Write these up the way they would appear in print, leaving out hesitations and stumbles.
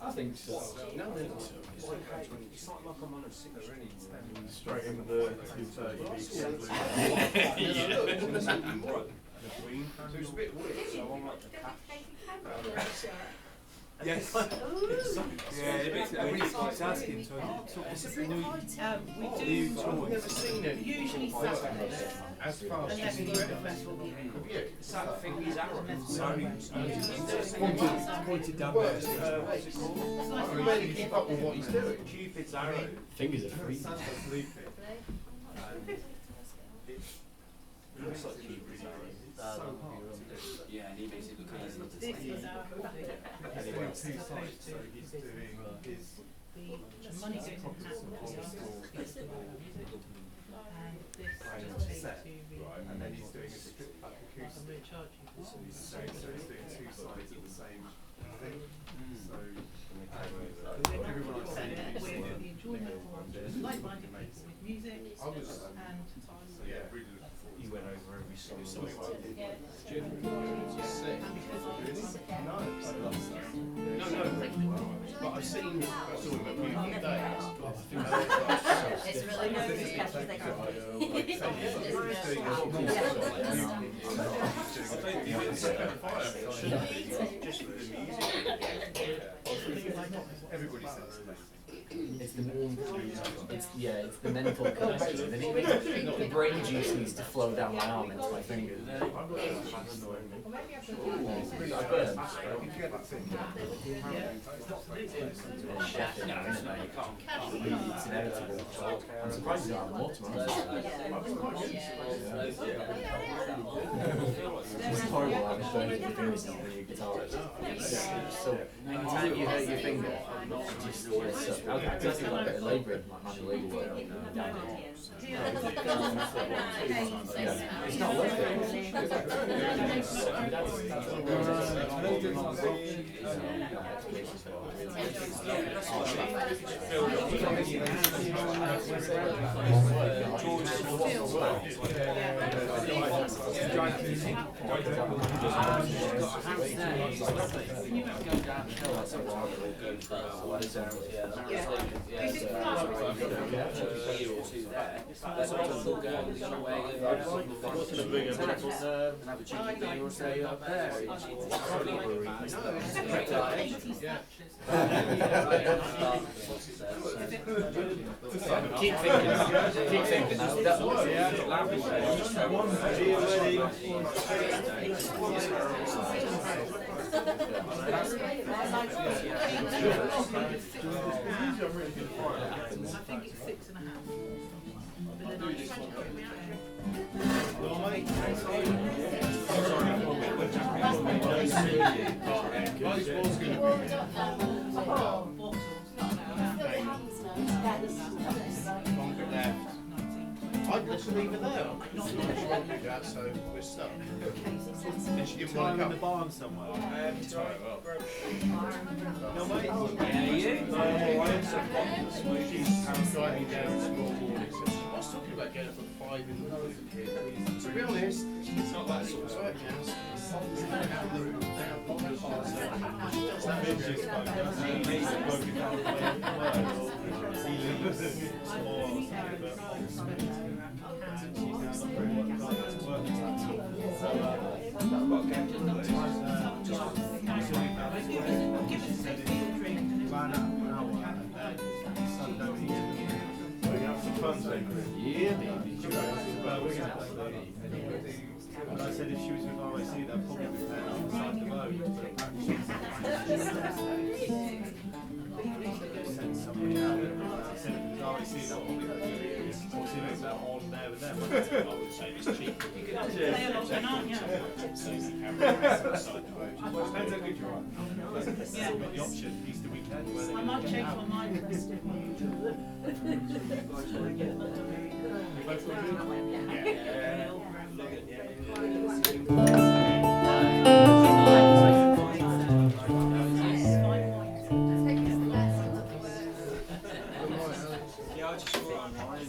I think so. No, it's not like I'm on a 6 Straight in the 230 So it's a bit weird, so I'm like the cash. Yes. Yeah, everybody keeps asking, so it's a new toy. Usually Saturdays. As far as Unless we go to the festival. it's that thing is arrows. Pointed down there. What's it called? Really keep up with what he's doing. Cupid's arrow. Fingers are free. It looks like Cupid's arrow. Yeah, and he makes it look easy. This is our hobby. Anyway, 2 sites, so he's doing his. The money goes in hand for the festival. And this just set, takes to right, and then he's doing a split back acoustic. we'll charge you for So he's doing 2 sides of the same thing. So everyone I've seen with the enjoyment of like-minded people with music and time. yeah, really looking forward. He went over every song. No, but I've seen. I saw him a few days. It's really good to catch the Everybody says it's amazing. It's the it's the mental connection. The brain juice needs to flow down my arm into my fingers. I've got I burn. Chef in there, isn't it? It's inevitable. I'm surprised you don't have more tomorrow. It's horrible having burning your fingers on your guitar. So anytime you hurt your finger, it just exactly like a bit of labour, like manual labour work. It's not worth it. Keep thinking. I'd just leave it there. Not she won't do that, so we're stuck. And she didn't want to come. The barn somewhere. Right, well. No, mate. She's driving down to school morning. So I was talking about getting up at 5 in the morning. To be honest, it's not that sort of site now. And I said if she was with RAC, they'd probably be paying outside the road. But apparently send somebody out. I said if it was RAC, they'll probably do it. Obviously, it's out on there with them. I would say it's cheap. You could play a lot then, aren't you? Well, it depends how good you are. You've still got the option Easter weekend where they I can might get change out. my mind. You both got Yeah, I just saw it online.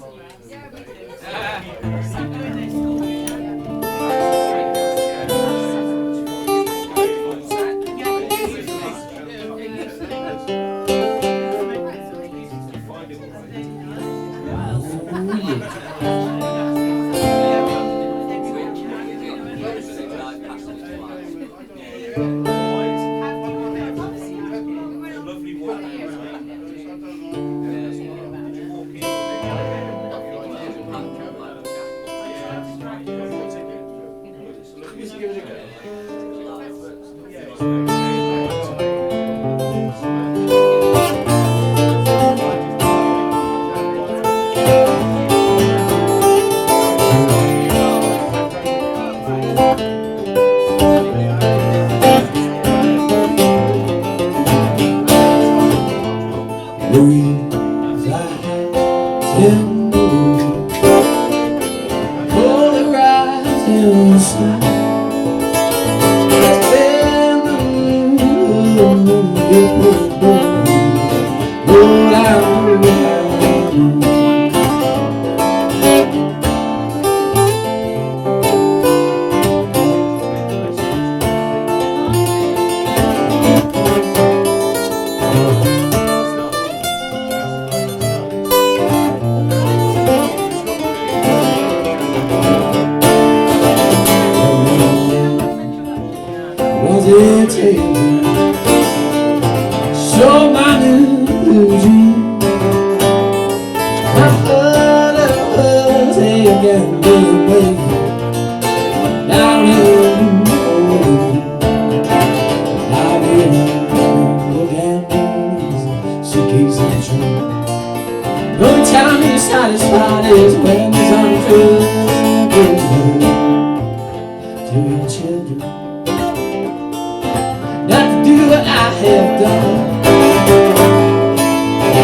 So my new dream, I thought I was taken away down in the morning. I didn't look at me, she keeps on trying. The only time you're satisfied is when it's untrue. To your children, not to do what I have done.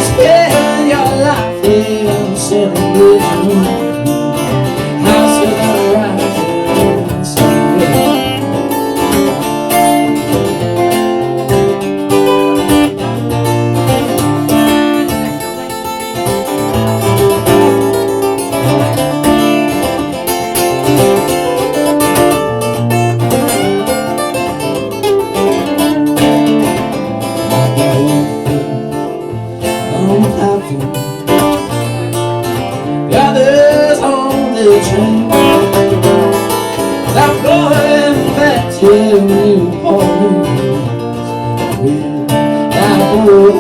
Spend your life in a celebration. House of the rising sun. The others on the train. I'm going back to New Orleans with that boy.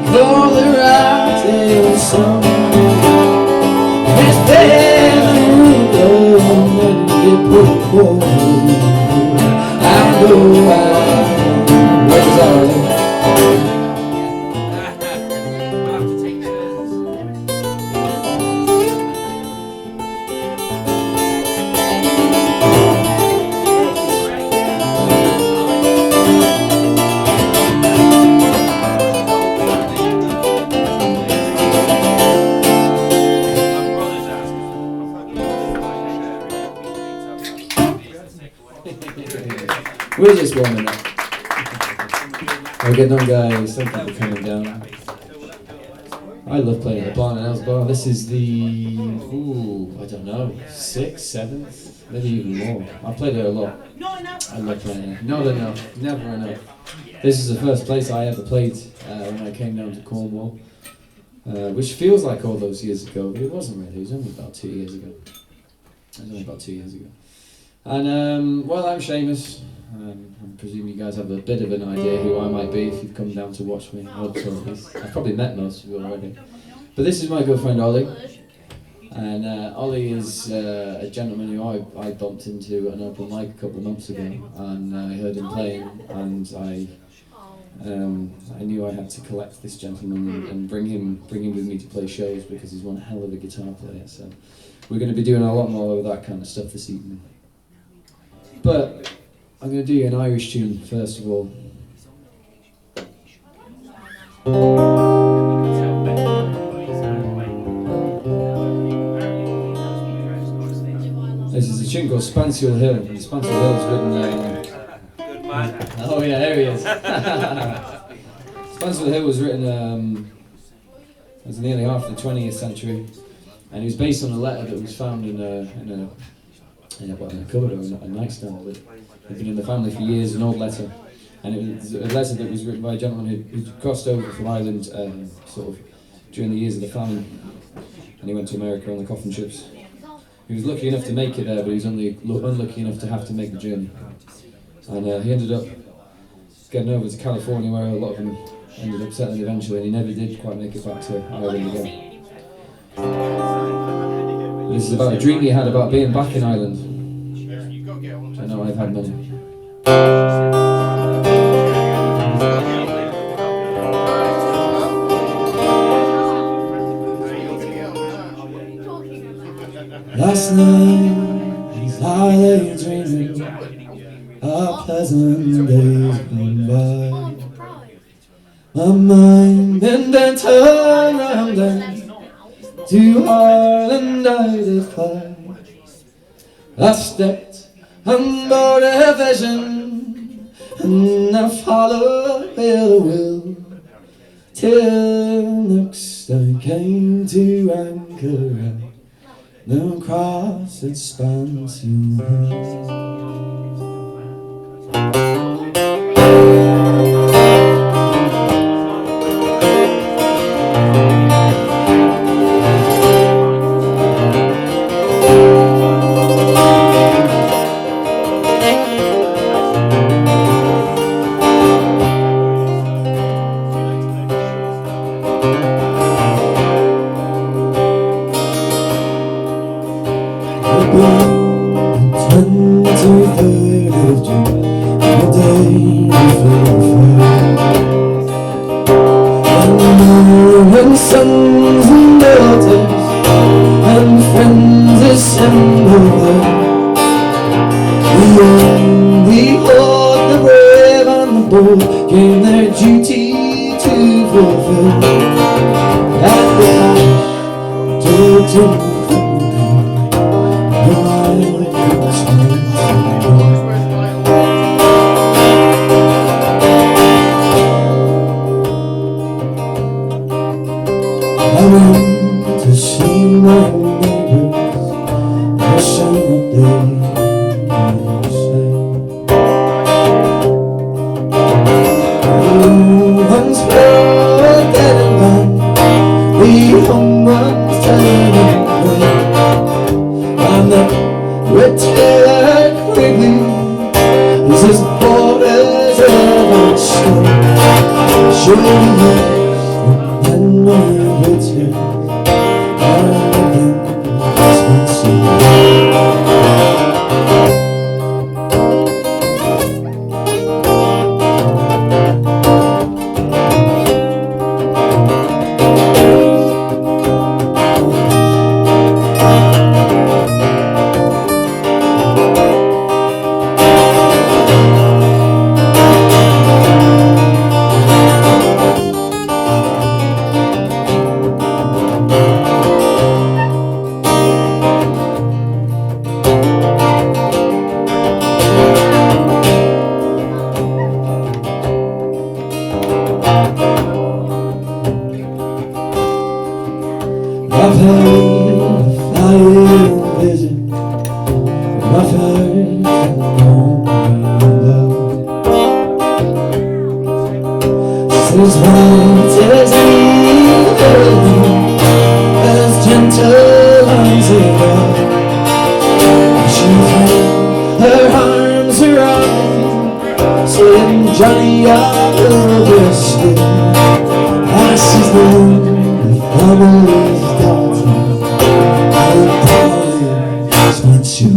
Call the rising sun. It's been when you put forward. I know where's all. We're just warming up. We're getting on, guys. Thank you for coming down. I love playing at the Barn and Ells Bar. This is the, I don't know, 6th, 7th, maybe even more. I've played there a lot. I love playing there. Not enough, never enough. This is the first place I ever played when I came down to Cornwall, which feels like all those years ago, but it wasn't really. It was only about 2 years ago. And, well, I'm Seamus. I presume you guys have a bit of an idea who I might be if you've come down to watch me. I've probably met most of you already. But this is my good friend Ollie. And Ollie is a gentleman who I bumped into at an open mic a couple of months ago. And I heard him playing, and I knew I had to collect this gentleman and bring him with me to play shows, because he's one hell of a guitar player. So we're going to be doing a lot more of that kind of stuff this evening. But I'm going to do you an Irish tune first of all. This is a tune called Spansfield Hill, and Spansfield Hill is written... oh yeah, there he is. Spansfield Hill was written as nearly half the 20th century, and it was based on a letter that was found in a cupboard or a nightstand that had been in the family for years, an old letter. And it was a letter that was written by a gentleman who'd crossed over from Ireland sort of during the years of the famine, and he went to America on the coffin ships. He was lucky enough to make it there, but he was unlucky enough to have to make the journey. And he ended up getting over to California, where a lot of them ended up settling eventually, and he never did quite make it back to Ireland again. This is about a dream he had about being back in Ireland. I know I've had many. Last night, as I lay dreaming of pleasant days gone by, my mind then turned round and to Ireland I did fly. I stepped on board a vision and I followed where the will, till next I came to anchor at the cross that spans your the 23rd of June, the day before and sons and daughters and friends assembled there. The young, the old, the brave and the bold came their duty to fulfill. At the flash, told I went to see my neighbors, wishing that they were the same. The ones were dead and gone, the young ones turning away. And the retired quickly as his borders ever stay. Surely yes, and then my return, and again it's once I've had a flying vision from my first love. She's white as evening, as gentle as a dove. She's had her arms around me, saying, Johnny, I love you still. As she's the family's daughter, and darling, once you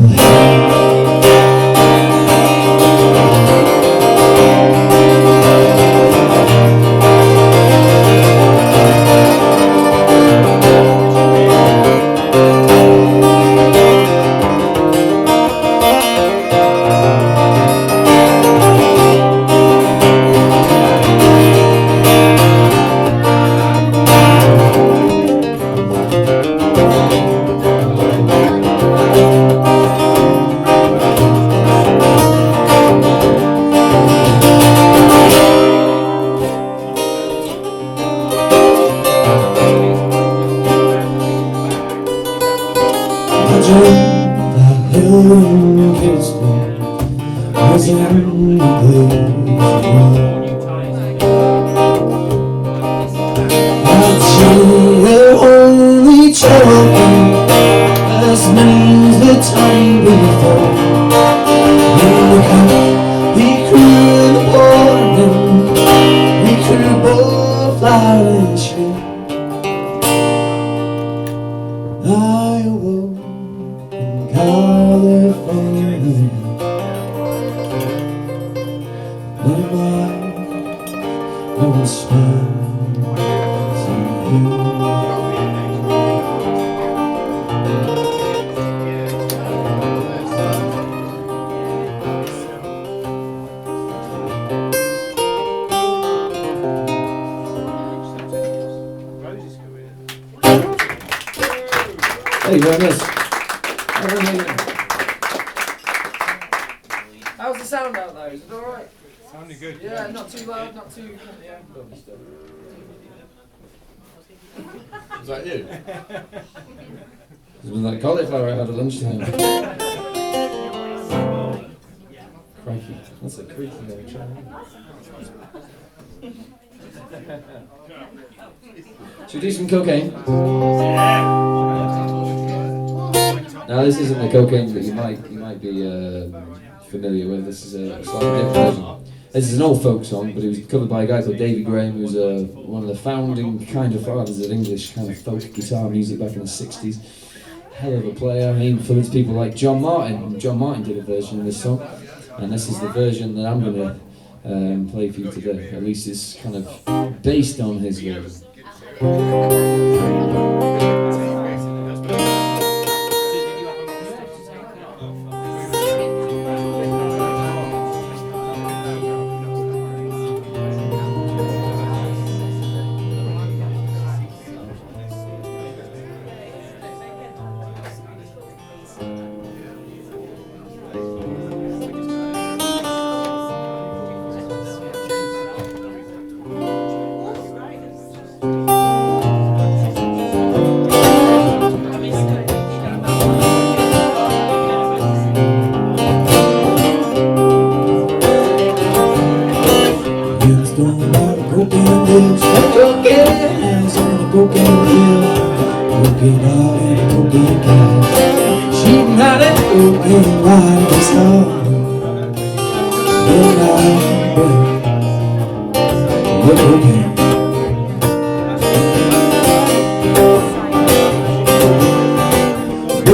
that hill and kissed her was in the I'd say the only children as many as the time before. In the camp, we could born and we could both fly and shoot. I awoke in California. My mind was smiles on you. Thank you very much. How's the sound out though? Is it alright? Sounding good. Yeah, not too loud, not too. Yeah, lovely stuff. Is that you? It was like cauliflower I had at lunchtime. Crikey. That's a creaky little try. Should we do some cocaine? Now this isn't the cocaine that you might be familiar with. This is a slightly different version. This is an old folk song, but it was covered by a guy called Davy Graham, who was one of the founding kind of fathers of English kind of folk guitar music back in the 60s. Hell of a player. He influenced people like John Martin. John Martin did a version of this song, and this is the version that I'm going to play for you today. At least it's kind of based on his version.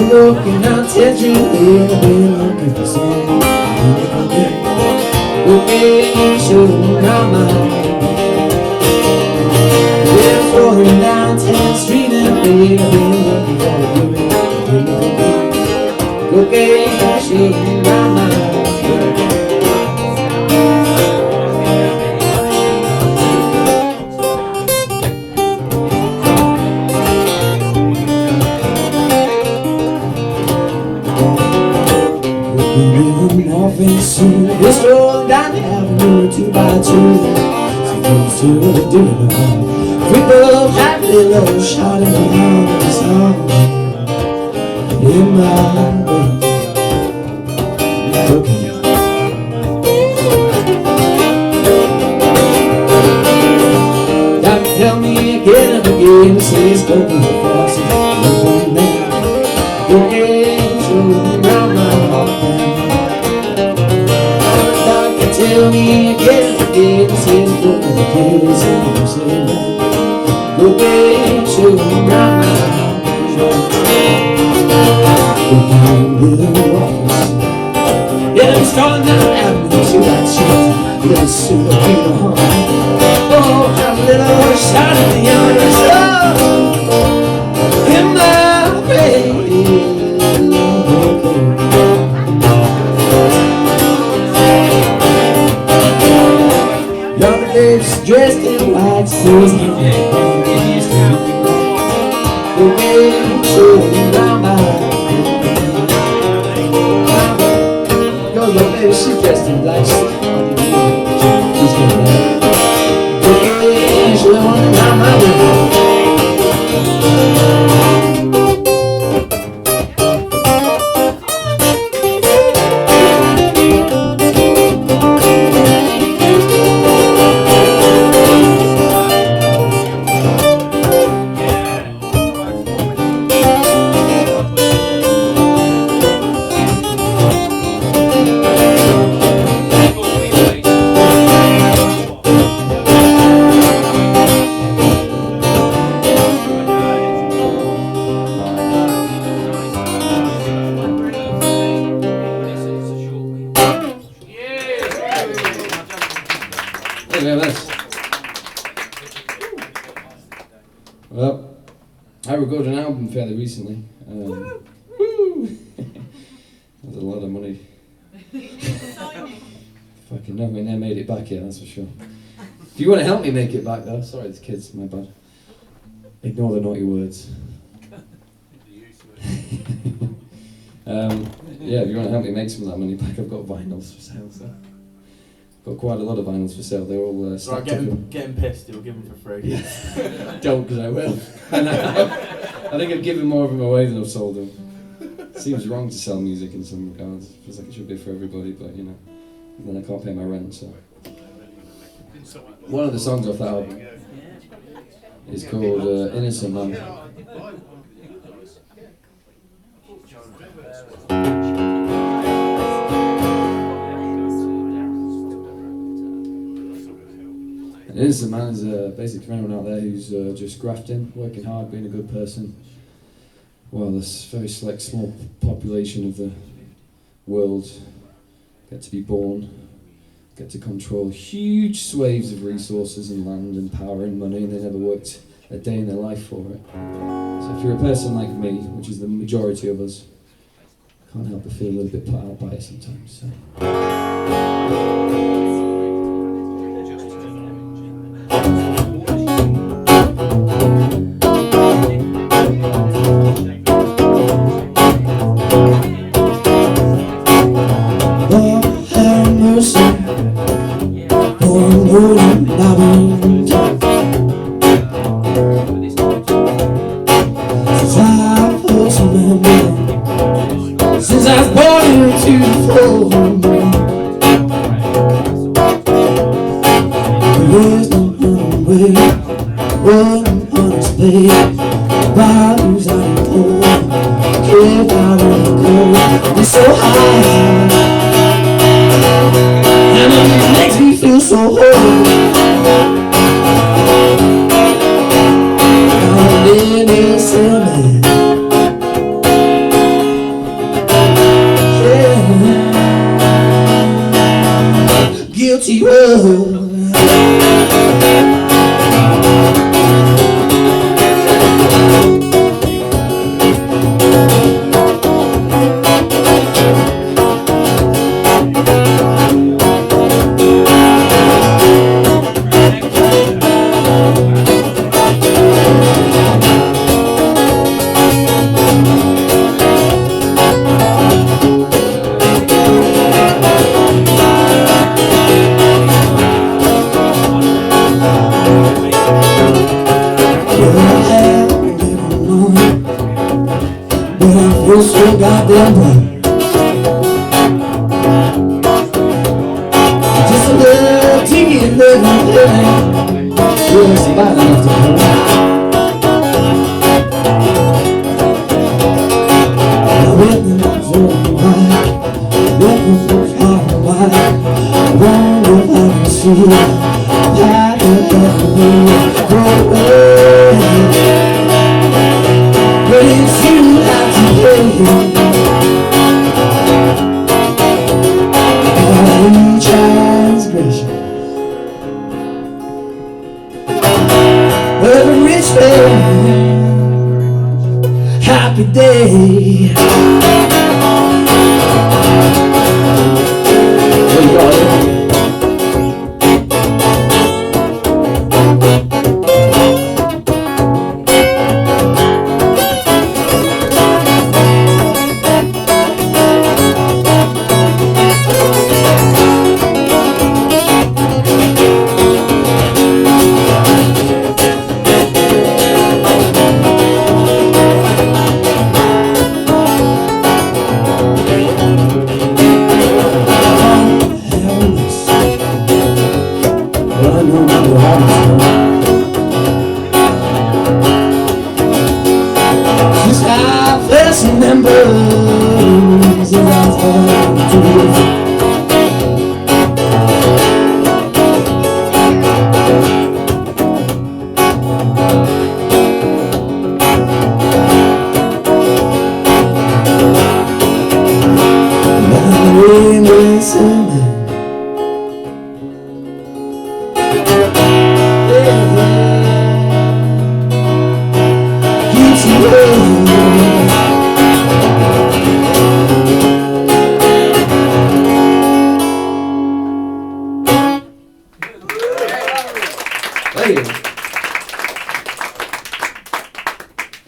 Looking out, said you will be looking for some okay, shooting around my we're floating down 10th Street and we'll be looking for you. Okay, shooting around my Morphine soon, we're strolling down the avenue 2 by 2. Some folks to do it all. We both have a little shot in the arm of the song. In my way, okay. Doctor tell me again and again, say it's broken the faucet. One man, okay, so around my heart. Tell me again and again, says go to the kids and you say that. Go back to around my house. Little office. Yeah, I'm strolling down the avenue to that shit. Little suit of beautiful heart. Oh, a little shot at the younger soul. In my way. Dave's dressed in white, says he the way to around my goes my baby, she's dressed in black. She's gonna the way to around my way. Well, I recorded an album fairly recently. Woo! That's a lot of money. Fucking nowhere near made it back yet, that's for sure. If you want to help me make it back though, sorry, the kids, my bad. Ignore the naughty words. Yeah, if you want to help me make some of that money back, I've got vinyls for sale. So. Got quite a lot of vinyls for sale. They're all Right, stacked get up. him pissed. You'll give him for free. Don't, because I will. I think I've given more of them away than I've sold them. Seems wrong to sell music in some regards. Feels like it should be for everybody, but you know, then I can't pay my rent. So one of the songs off that album is called "Innocent Man." An innocent man is basically for anyone out there who's just grafting, working hard, being a good person. Well, this very select small population of the world get to be born, get to control huge swathes of resources and land and power and money, and they never worked a day in their life for it. So if you're a person like me, which is the majority of us, I can't help but feel a little bit put out by it sometimes. So. Since I was born into the fold, there's no other way, one unexplained, values out of cold, can't out of the cold, it's so high, and it makes me feel so whole. I'm an innocent man. Guilty world. You're so goddamn bright. Just a little teeny little thing. You're somebody enough to know. Now when the moon's over wide, when the moon's far wide, I wonder if I can see that go away. But it's you have to pay. Every transgression, every rich man, happy day.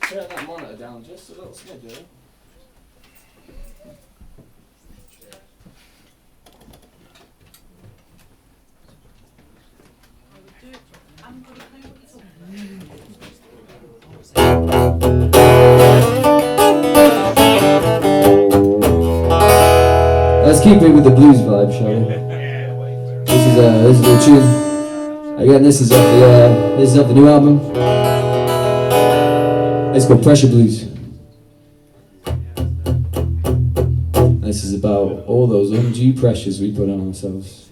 Turn that monitor down just a little smidge, Let's keep it with the blues vibe, shall we? This is a tune. Again, this is off the new album. It's called Pressure Blues. This is about all those undue pressures we put on ourselves.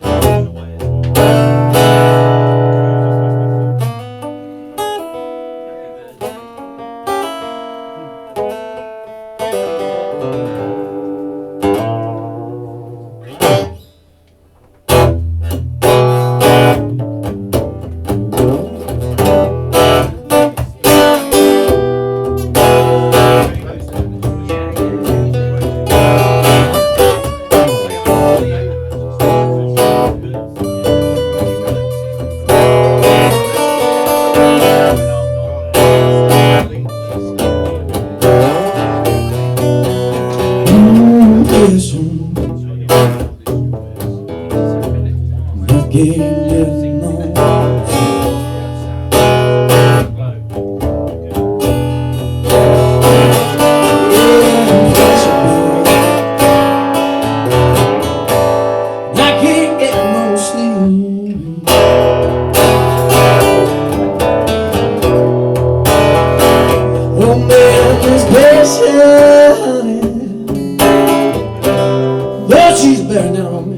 She's bearing down on me.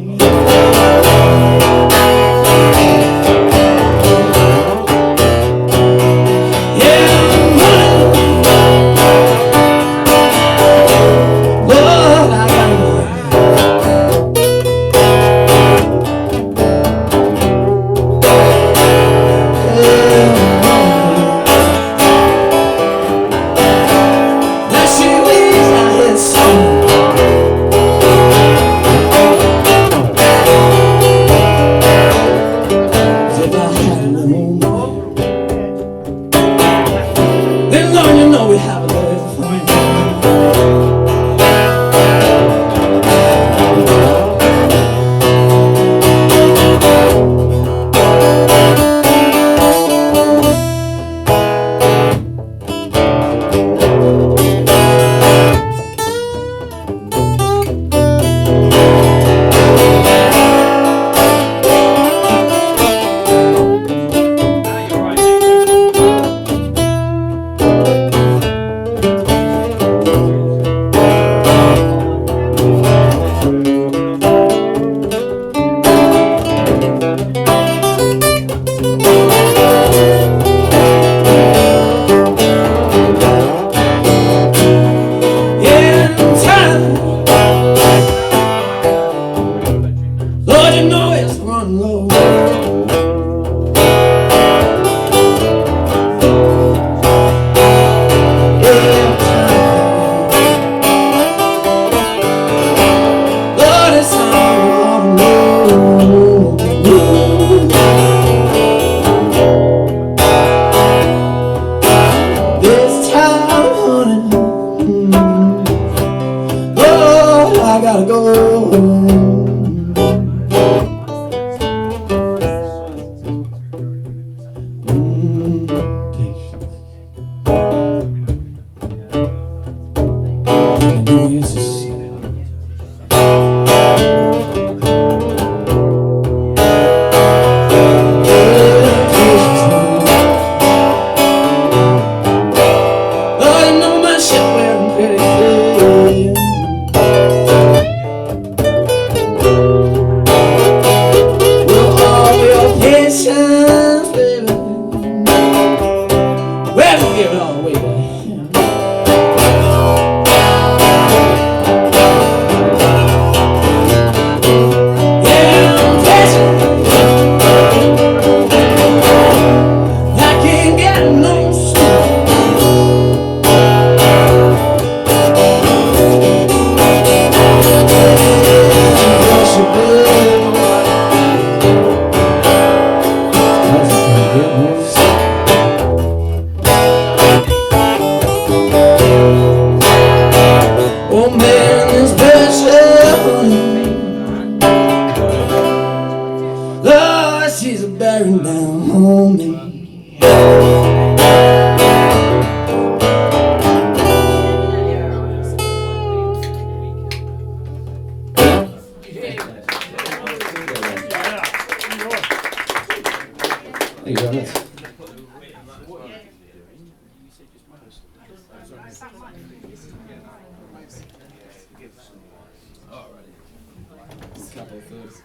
Couple thirds.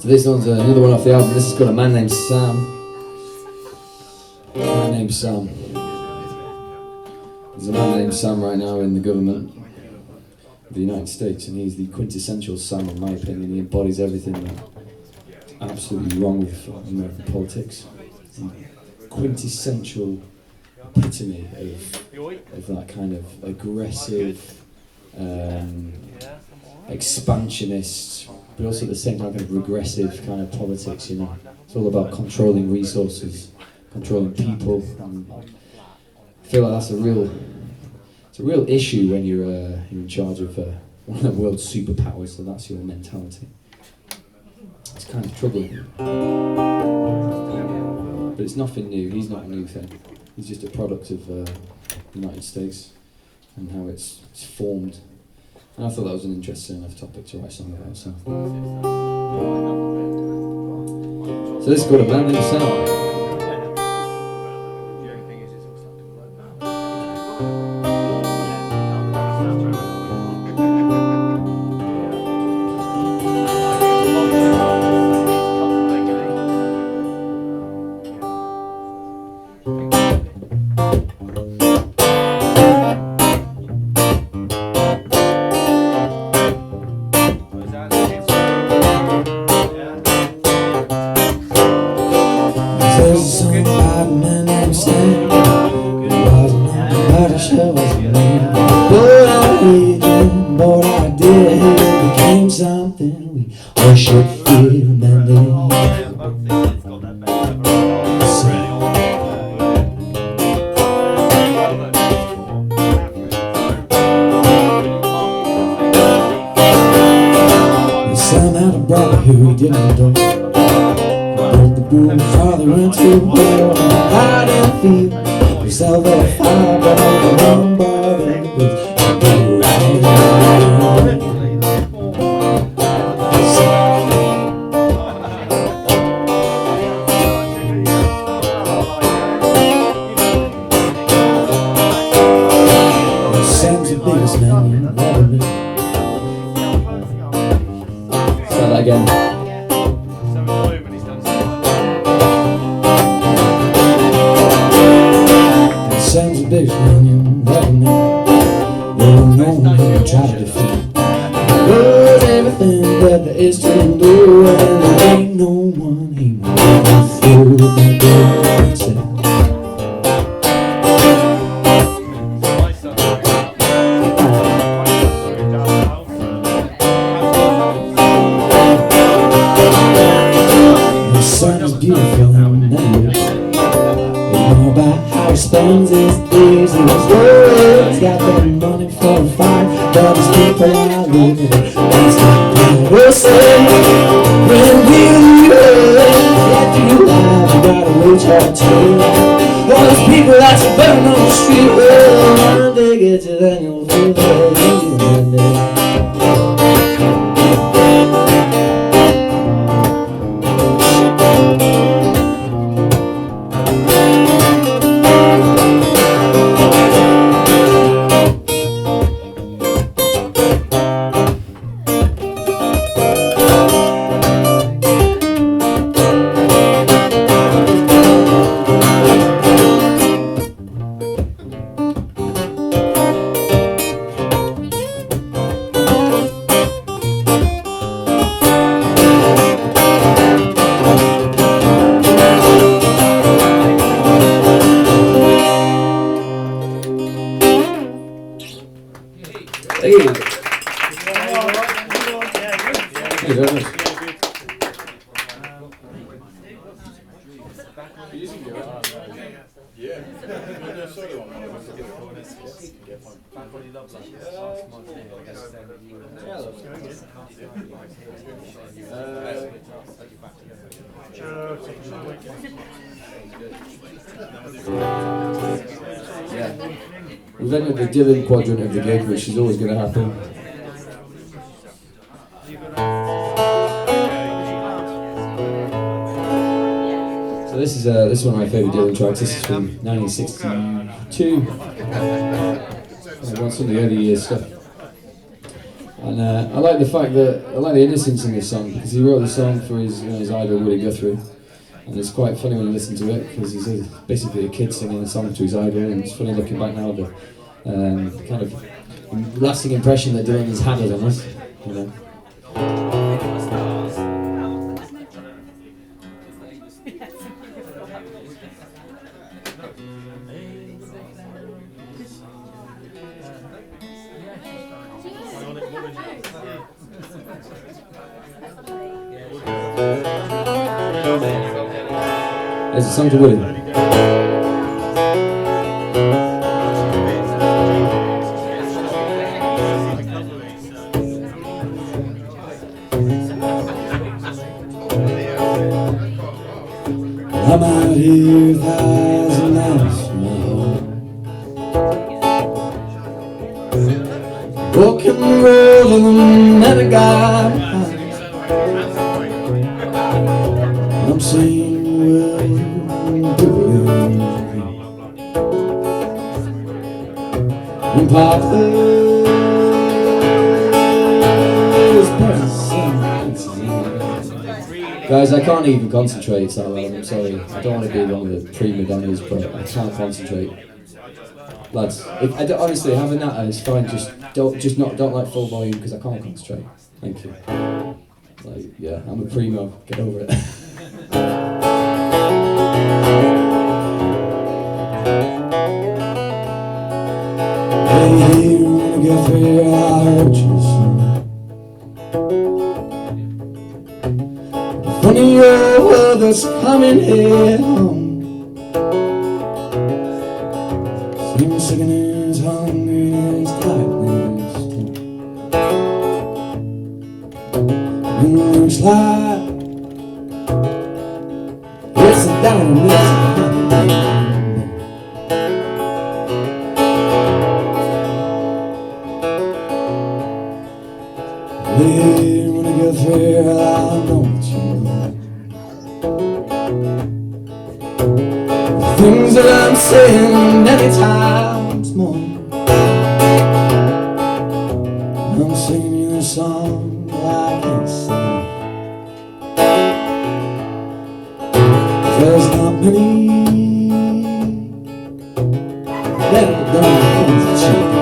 So this one's another one off the album. This is called A Man Named Sam. A Man Named Sam. There's a man named Sam right now in the government of the United States, and he's the quintessential Sam, in my opinion. He embodies everything that's absolutely wrong with American politics. He's the quintessential epitome of that kind of aggressive, expansionist, but also at the same time kind of regressive kind of politics, you know. It's all about controlling resources, controlling people. And I feel like that's a real issue when you're in charge of one of the world's superpowers, so that's your mentality. It's kind of troubling. But it's nothing new. He's not a new thing. He's just a product of the United States and how it's formed. And I thought that was an interesting enough topic to write something about. So this is called A Man Named Sam. There's a song about a man named Sam. It wasn't nobody sure was a man. But I did, but I did. He became something we all should fear. A man named Sam. Sam had a brother who he didn't know. Father went to war, hide and fear. We sell the fire, but all the wrong bother with the right. Sam's the biggest man you've ever met. Say that again. Sam's the biggest man you ever met. There ain't no one who can try to defeat. Was everything that there is to do, and there ain't no one he won't through that good said. The sun is beautiful and nice. About how he spends his days in his world. He's got that money for a fight, but his people are living. That's not what say. When will you hurt? If you lie, you gotta reach out to. All those people that you burn on the street, well, one day get you, then you'll feel the way. Thank you. Thank you very much. Yeah. We've entered the Dylan quadrant of the gig, which is always going to happen. this is one of my favourite Dylan tracks. This is from 1962. Some of the early years stuff. And I like the fact that I like the innocence in this song because he wrote the song for his idol Woody Guthrie, and it's quite funny when you listen to it because he's basically a kid singing a song to his idol, and it's funny looking back now the kind of lasting impression that Dylan has had on us, you know. There's a song to Woody. I'm out here 1,000 miles from my home, walking the road and never got behind. I'm saying, well, and Papa's presents. Guys, I can't even concentrate, so I'm sorry. I don't want to be one of the prima donnas, but I can't concentrate. Lads, honestly, having that is fine. Don't like full volume because I can't concentrate. Thank you. Like, yeah, I'm a primo. Get over it. Hey, when I get there, I heard you sing. One of your brothers coming here home, seems singing his hunger and his tiredness too. And it looks like it's a dynamite. Hey, when I get there, I know what you know. The things that I'm saying many times more. I'm singing you a song that I can't sing. There's not many that have done things that you do.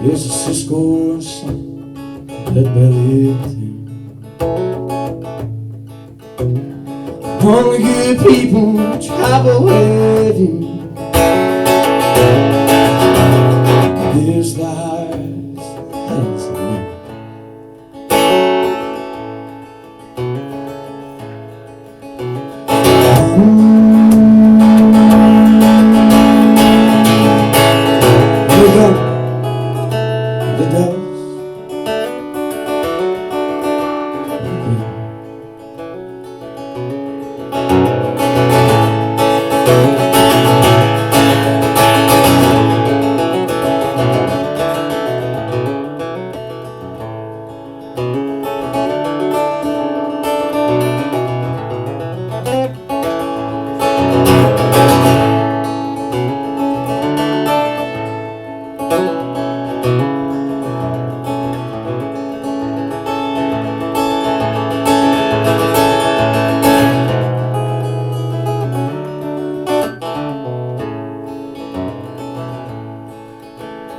There's a Cisco and some that belly thing. Only good people travel with you. There's the highs and the lows. Look up the dust.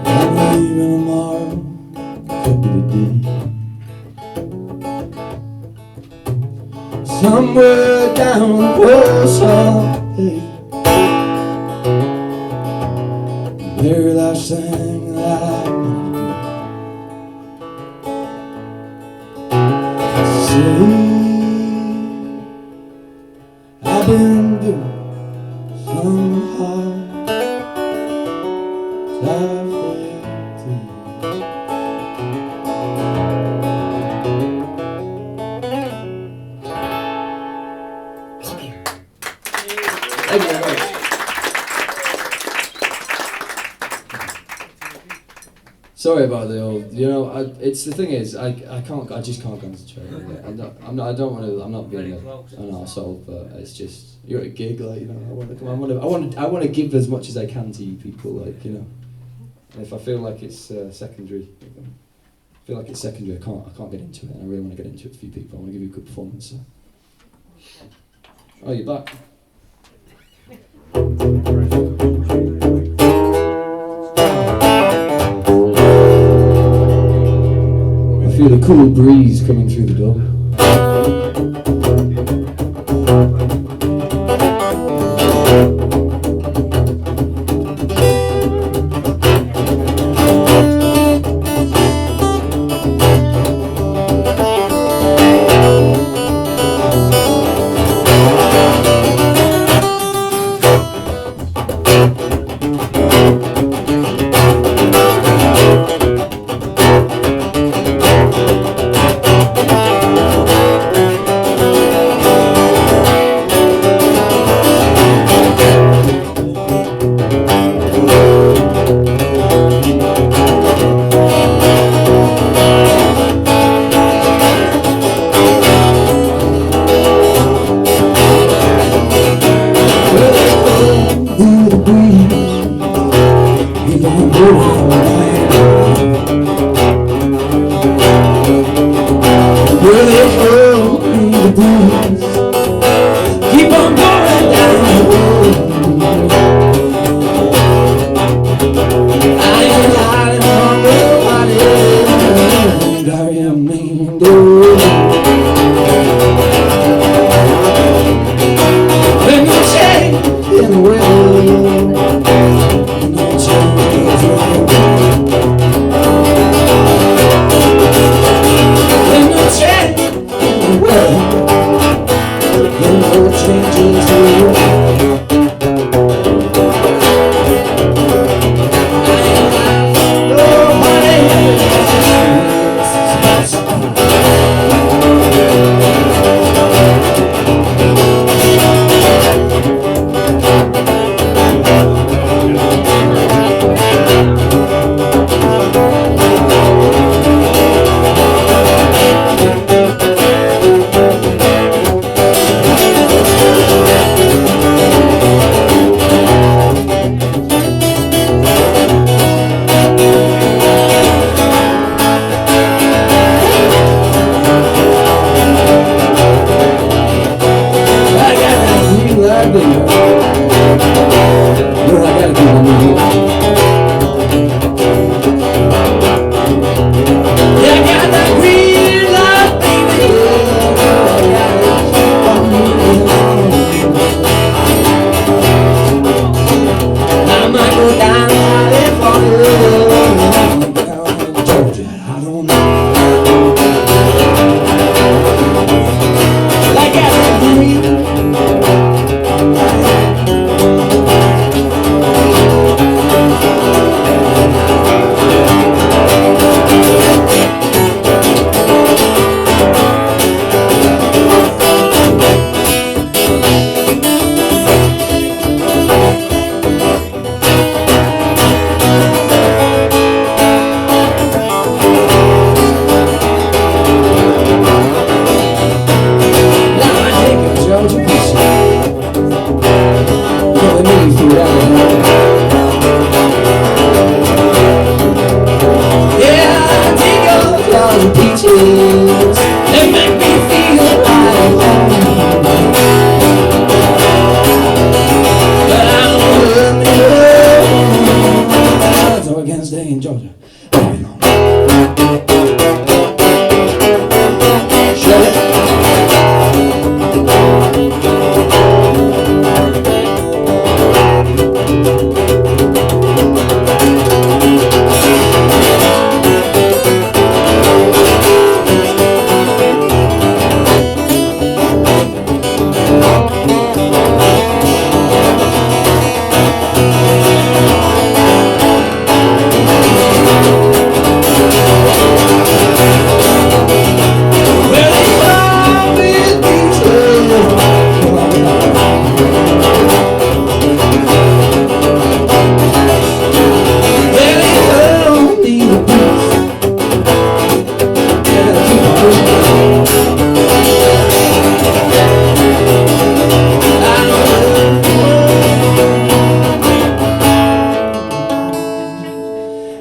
I'm leaving tomorrow, could be the day. Somewhere down the road someday, the very last thing that I wanna do is say I've been doing some hard Thank you very much. Sorry about the old. You know, it's the thing is, I just can't concentrate. I'm not. I don't want to. I'm not being an arsehole, but it's just you're at a gig, like, you know. I want to come. I want to give as much as I can to you people, like, you know. And if I feel like it's secondary, I can't get into it. And I really want to get into it for you people. I want to give you a good performance. So. Oh, you're back. I feel a cool breeze coming through the door.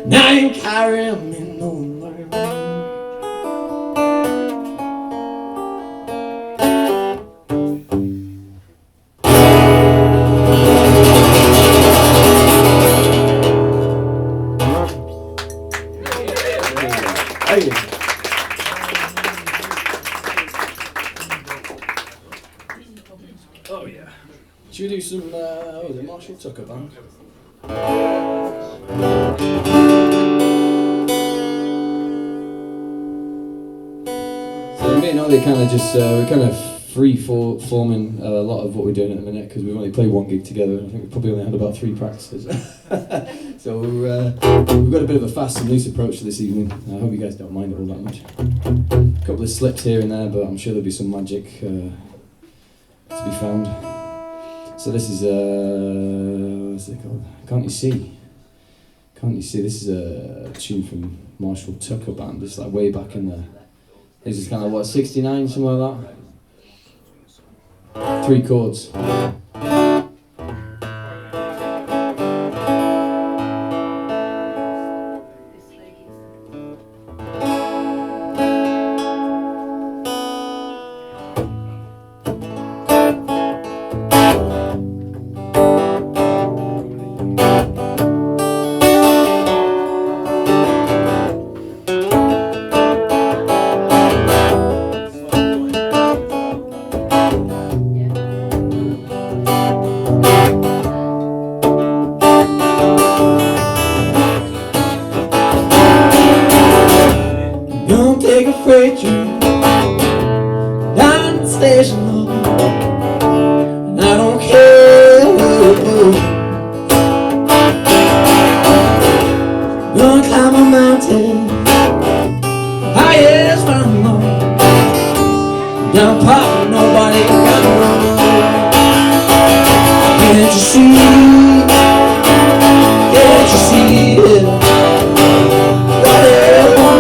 Now you carry me no more. Hey. Oh yeah. Should we do some, the Marshall Tucker Band? So me and Ollie kind of just, we're kind of forming a lot of what we're doing at the minute because we've only played one gig together and I think we've probably only had about 3 practices. So we've got a bit of a fast and loose approach to this evening. I hope you guys don't mind it all that much. A couple of slips here and there, but I'm sure there'll be some magic to be found. So this is, what's it called? Can't You See? Can't You See? This is a tune from Marshall Tucker Band. It's like way back in the, this is kind of what, 69, something like that? 3 chords. Don't take a freight train down the station, Lord, and I don't care. Gonna climb a mountain, highest mountain, Lord, down pop, nobody got no room. Can't you see? Can't you see it? What it won't.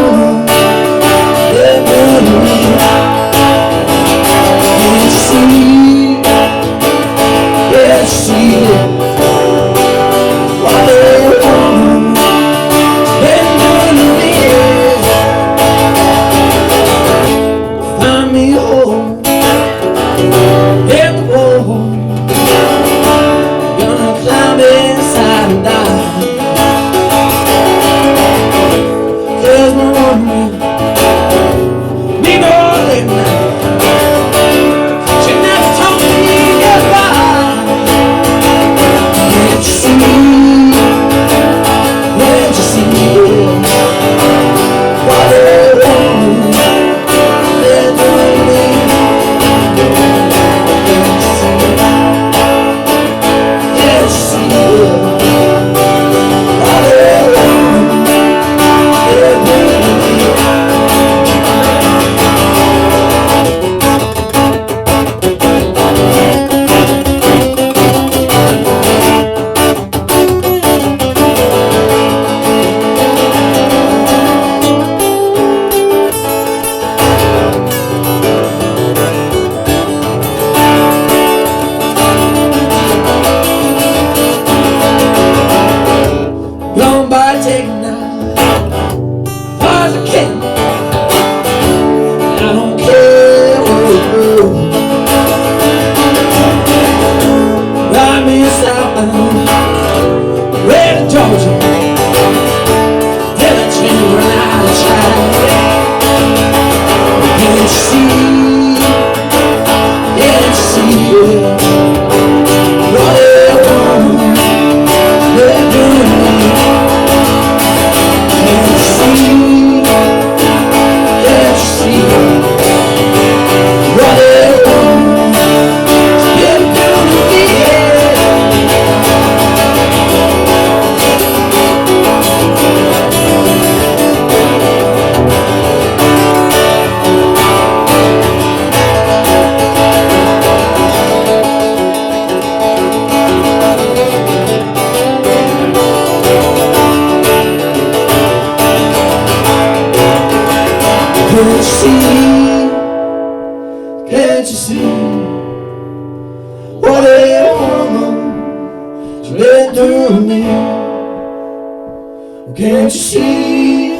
Can't you see?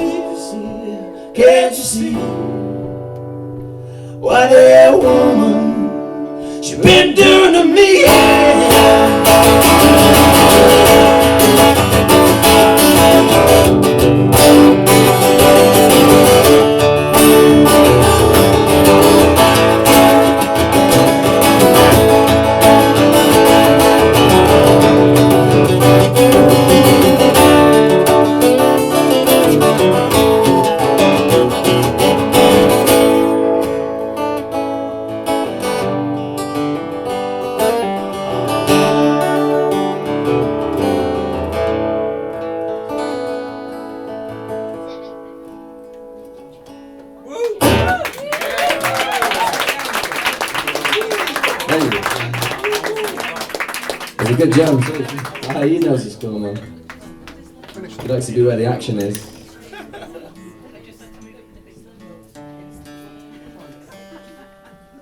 Can't you see what that woman she been doing to me? It's a good jam too. Ah, he knows what's going on. He likes to be where the action is.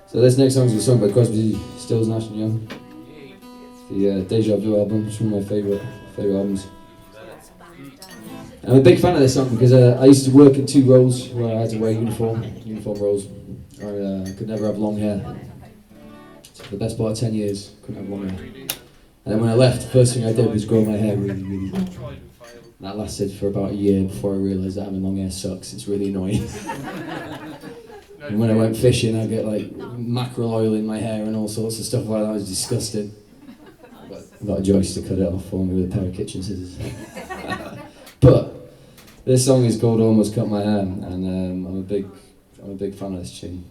So this next song is a song by Crosby, Stills, Nash and Young. The Deja Vu album. It's one of my favourite albums. I'm a big fan of this song because I used to work in 2 roles where I had to wear uniform roles. I could never have long hair. So for the best part of 10 years, couldn't have long hair. And then when I left, the first thing I did was grow my hair really, really long. That lasted for about a year before I realised that having long hair sucks. It's really annoying. And when I went fishing, I'd get like mackerel oil in my hair and all sorts of stuff like that. It was disgusting. I got a Joyce to cut it off for me with a pair of kitchen scissors. But this song is called Almost Cut My Hair, and I'm a big fan of this tune.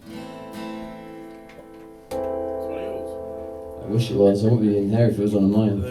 I wish it was. I wouldn't be in here if it was one of mine.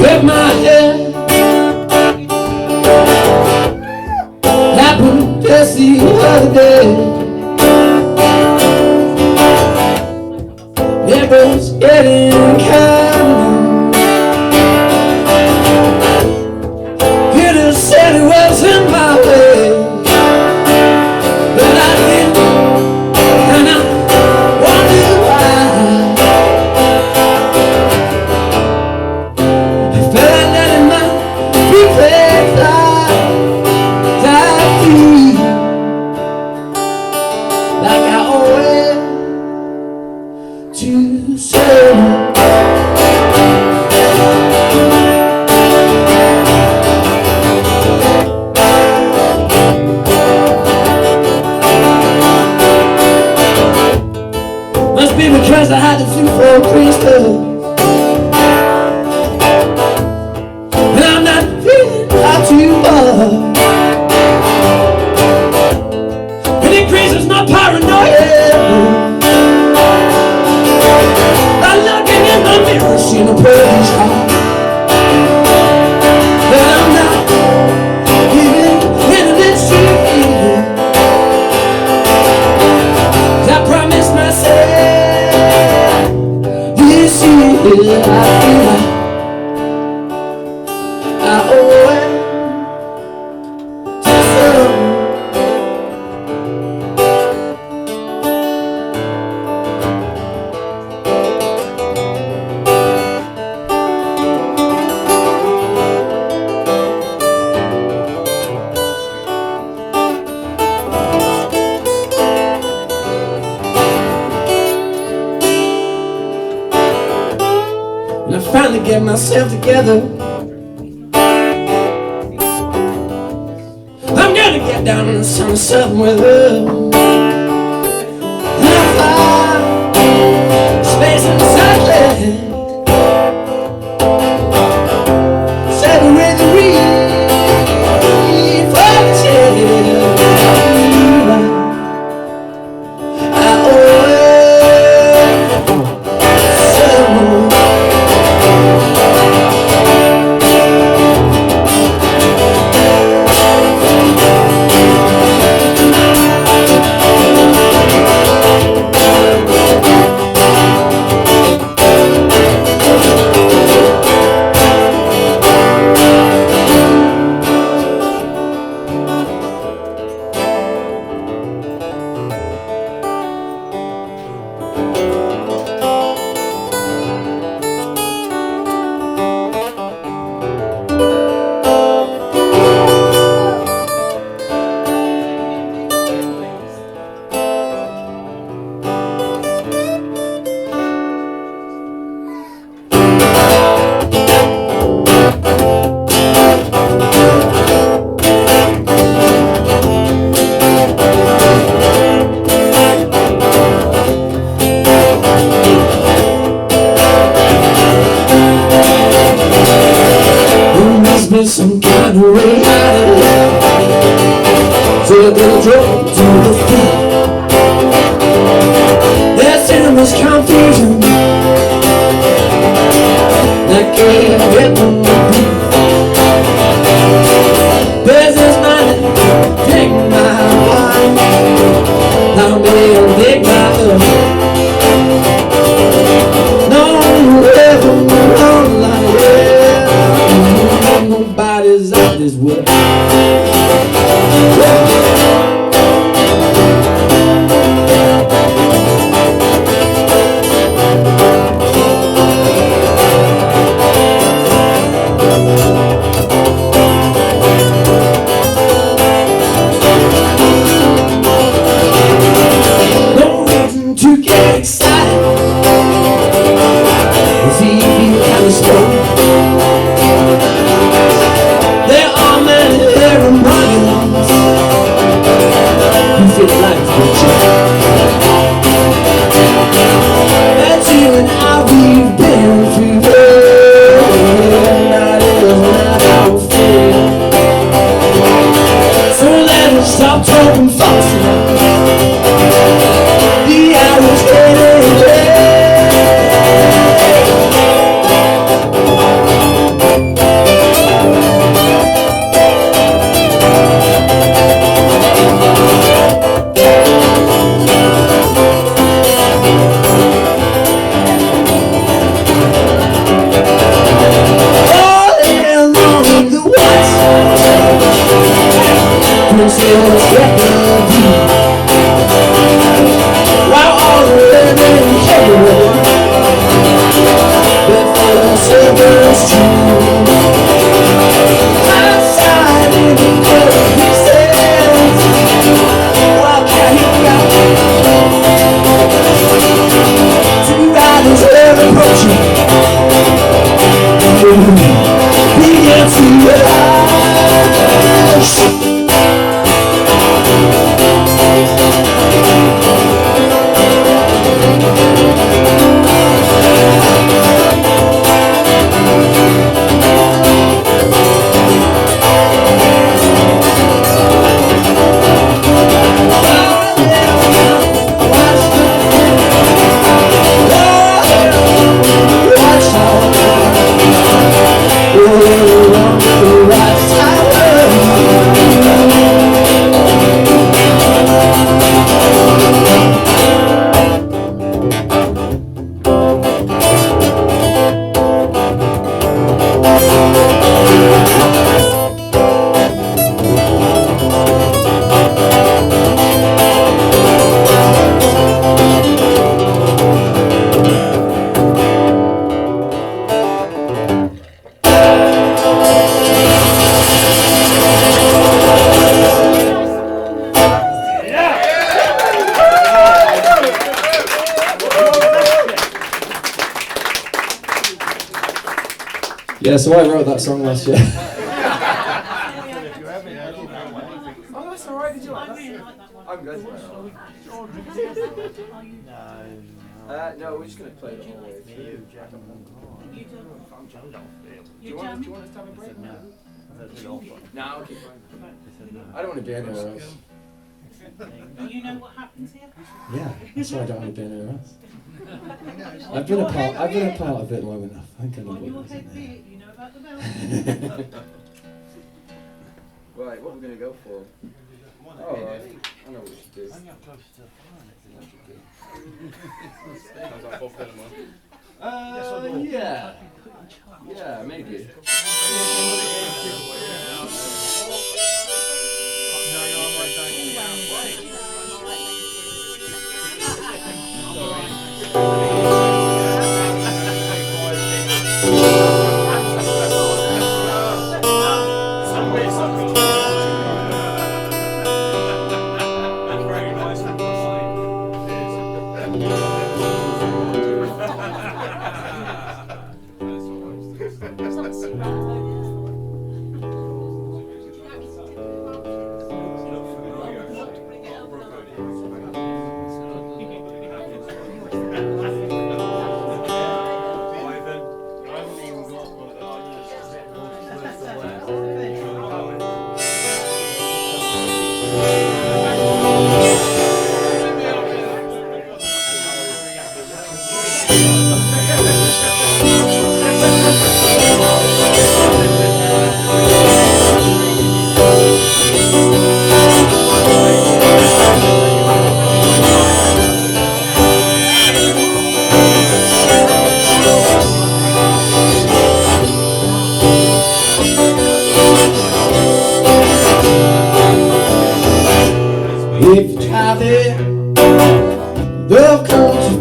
Cut my hair. Happened just the other day. It was getting kind. Could have said it wasn't my way, but I didn't, and I wonder why. Must be because I had the flu for Christmas, and I'm not feeling not too far. It increases my paranoia. I'm looking in the mirror, seeing a person's heart, but I'm not giving in this to you. I promised myself this year I feel like I owe it to someone. And I finally get myself together. I'm gonna get down in the sun of southern weather. And I fly space inside, separate the reef from the tail. I owe it in some kind of way out of love. So they drove to the feet. There's too much confusion that can't get from the beat. There's this man that take my heart. Now they'll take my love. No one will ever know like that. Nobody's out this way. No reason to get excited. If you feel kinda slow, there are many ceremonies who feel like the joke. That you and I, we've been through it. That is not how we feel. So let's stop talking false now. The hour's getting late. All along the west, Brazil's record. While all the women carry before the silver's true. Outside in the cold, he says, why can't he go? Two riders were approaching. Began to rise. Yeah, so I wrote that song last year. Oh, that's alright, did you like that? I'm good. No, we're just going to play it all the way through. Do you want us to have a break? No, I'll keep playing. I don't want to be anywhere else. You know what happens here? Yeah, that's why I don't want to be anywhere else. I've been a part of it long enough. I think I know On your what goes head in bit, you know about the bell. Right, what we're going to go for? Oh, right. I know what we should do. Yeah. Yeah, maybe.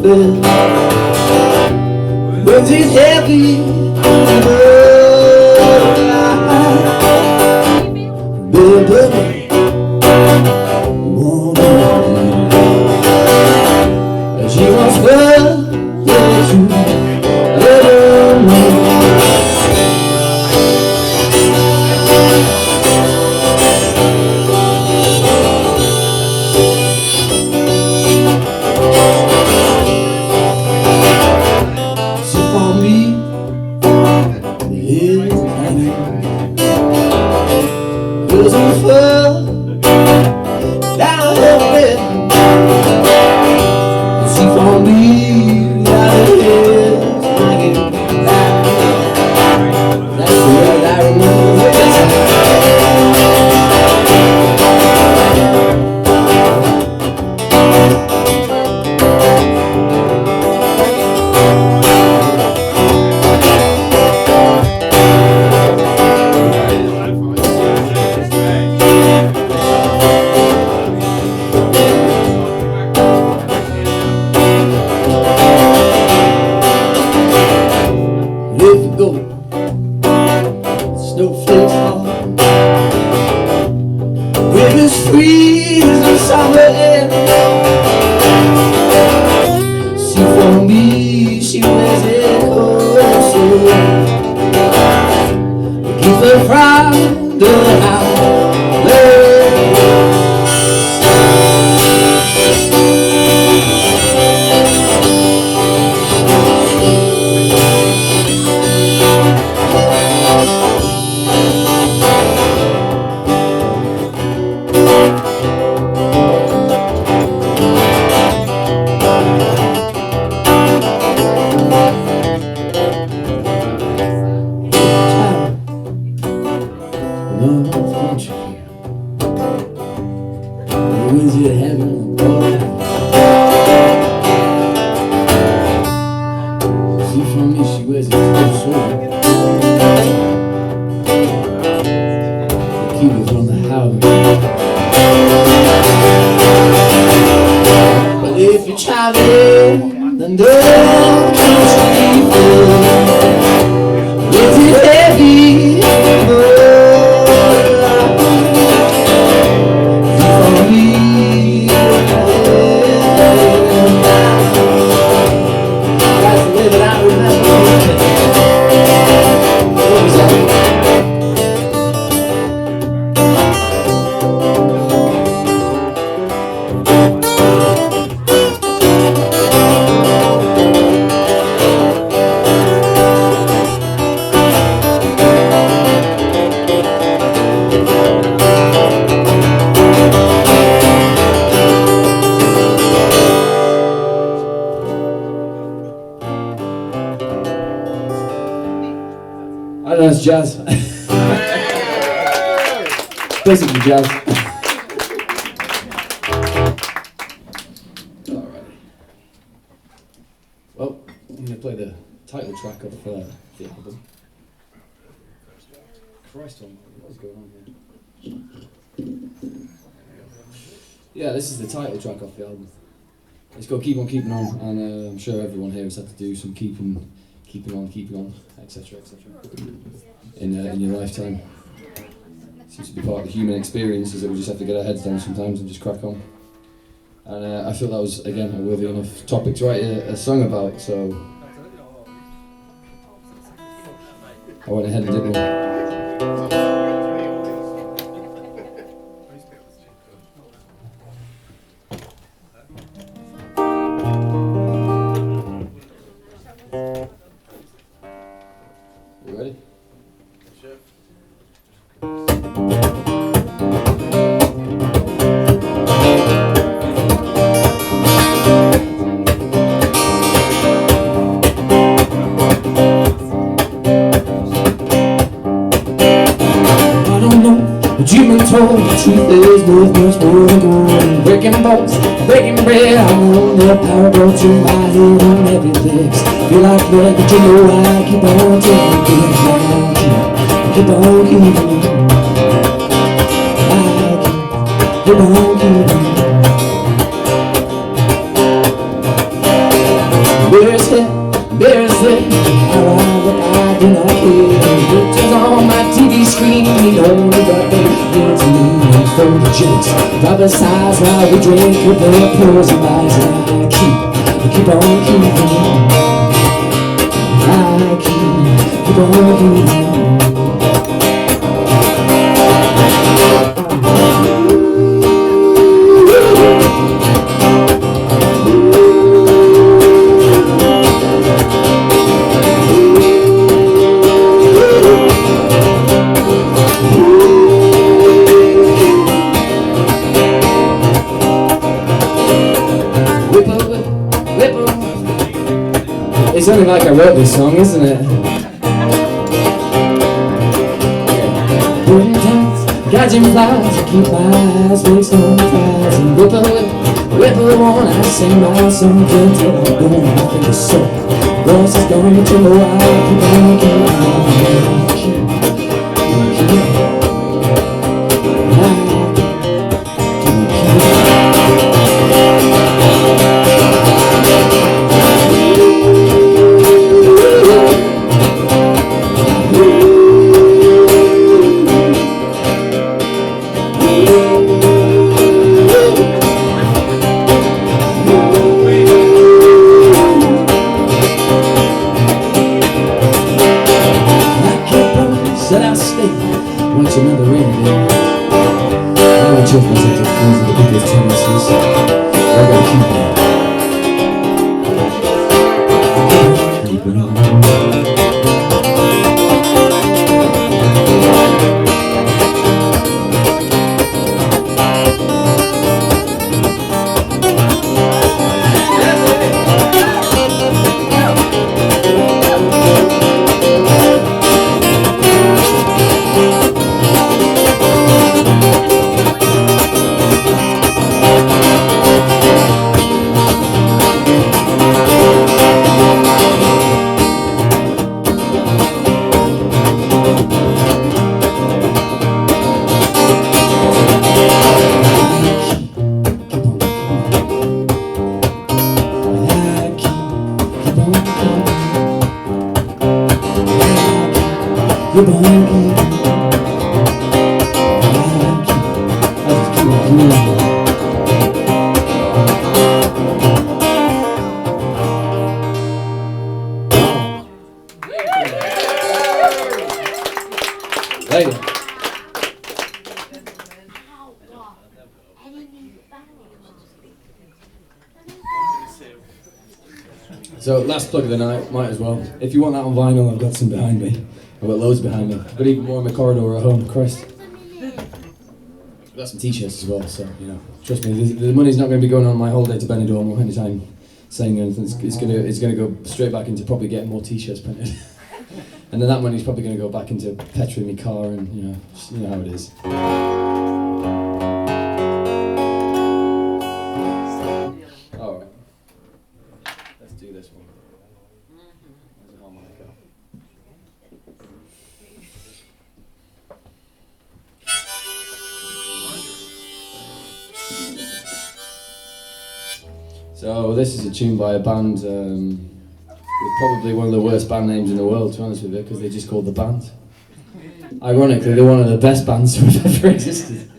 fell. Was it heavy? Baby, she was well, yeah, you let her know. So for me, it's hanging, 'cause I'm fell down her bed. See for me, that is hanging down. That's the word I remember every time. If you go, snowflakes fall. Rivers freeze in summer air. See for me, she wears it cold, so keep her from the house. Love country, when's it having a ball? See from me, she wears it so short. Keep it from the house. But if you travel, then don't country fool. Is it heavy? I don't know, it's jazz. Basically jazz. Alright. Well, I'm going to play the title track of the album. Christ almighty, what is going on here? Yeah, this is the title track of the album. It's called Keep On Keeping On, and I'm sure everyone here has had to do some keeping on, etc., in your lifetime. Seems to be part of the human experience, is that we just have to get our heads down sometimes and just crack on. And I feel that was, again, a worthy enough topic to write a song about, so I went ahead and did one. You ready? Sure. But you've been told the truth is worth much more than gold. Breaking bones, breaking bread, I'm on the power boat to my head on every lips. Feel like blood, but you know I keep on taking. Keep on keeping. I keep on keeping. embarrassing. But I do not care. Pictures on my TV screen, the only what they mean to me. And for the jokes, prophesize while we drink with the pros and eyes. And I keep on keeping. I keep on keeping. It's only like I wrote this song, isn't it? Putting tights, catching flies, I keep my eyes fixed on the prize. And whipple on, I sing my song until I'm born. I think it's so. Voice is going to the wild, keep on keeping. Said I'll stay, watch another rainy day. I would choose myself to cruise the biggest tendencies. I gotta keep it. Keep it on. Keep on keeping. So last plug of the night, might as well. If you want that on vinyl, I've got some behind me. I've got loads behind me. I've got even more in my corridor at home, Christ. I've got some t-shirts as well, so, you know, trust me, the money's not going to be going on my holiday to Benidorm or anytime saying anything. It's going to go straight back into probably getting more t-shirts printed. And then that money's probably going to go back into petrol in my car and, you know how it is. Alright. Let's do this one. Where's the harmonica? So this is a tune by a band with probably one of the worst band names in the world, to be honest with you, because they're just called The Band. Ironically, they're one of the best bands to have ever existed.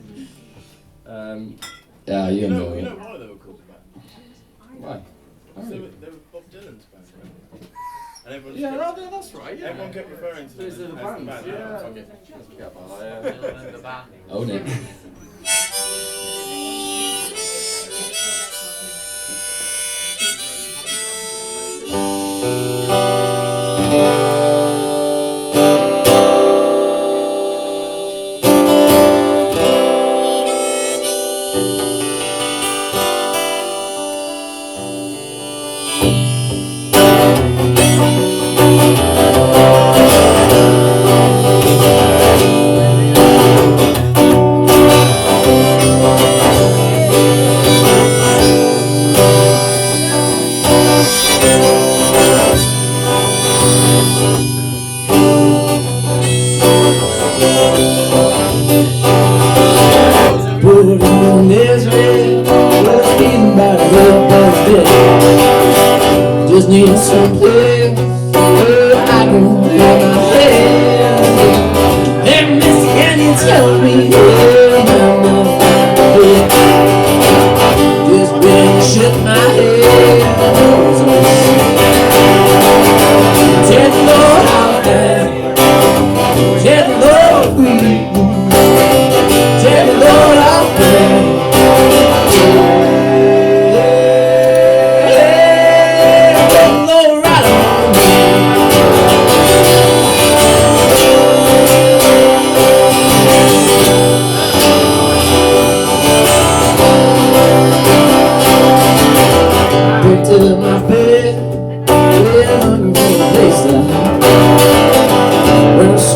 Yeah, you know You know why they were called The Band? Why? They were Bob Dylan's band, right? And everyone that's right. Yeah. everyone kept referring to them as The the Band. band. Yeah. Fuck it. Let's forget about that. The band. Own it. Put on this red, was beaten by the girl that's dead. Just need some play,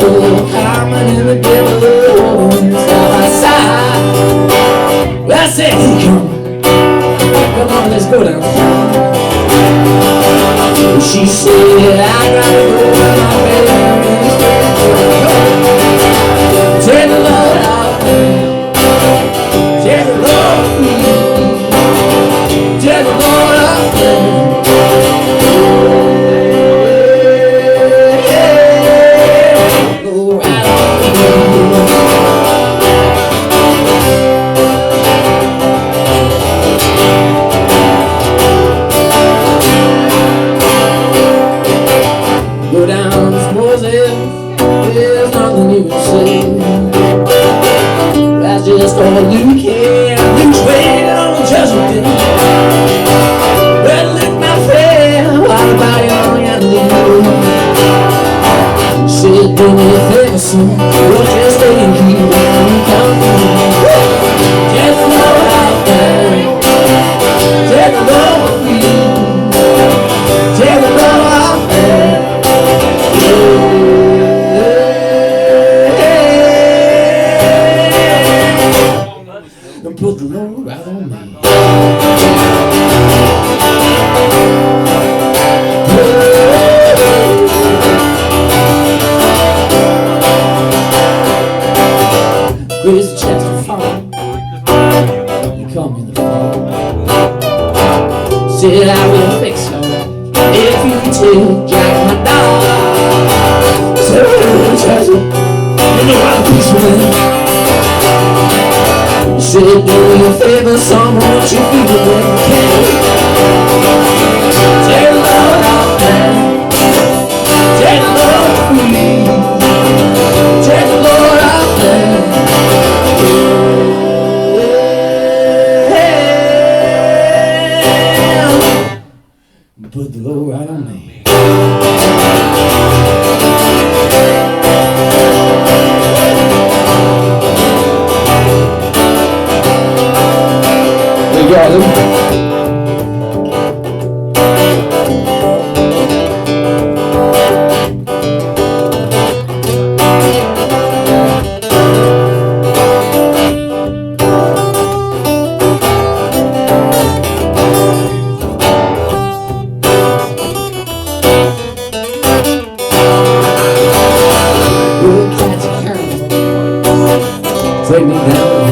still climbing in the devil side by side. Well, I said, hey, come on, let's go down. She said, I gotta go with my baby. Take the Lord out there. Take the Lord free. Take the Lord out there. Go right on. Go down this Moses, there's nothing you can say. That's just all you can. You trade on the judgment day. Well, look my fair, what about your enemy? Said, do me a favor, son, won't you stay and keep on coming? Take the Lord out there. Take the Lord free. Take the Lord out there. And put the Lord right on me. Greatest chance to fall. You call me the fall. Said I will fix her if you take Jack my dog. Said you know I'm peaceful. Said, do me a favor, son, won't you feel that you can? Take the Lord out there. Take the Lord free. Take the Lord out there. Yeah. Put the Lord right on me. Take me down.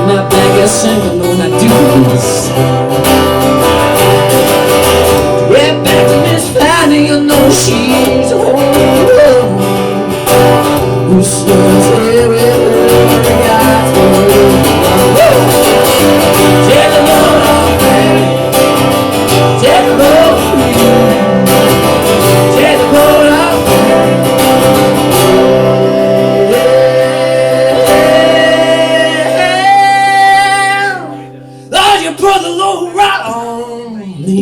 My back is sinking when I do this. Get back to Miss Fanny, you know she's a home. Who sings every God's word. Take the Lord out there. Take the Lord free. Take the Lord out there. Lord, you put the Lord right on me.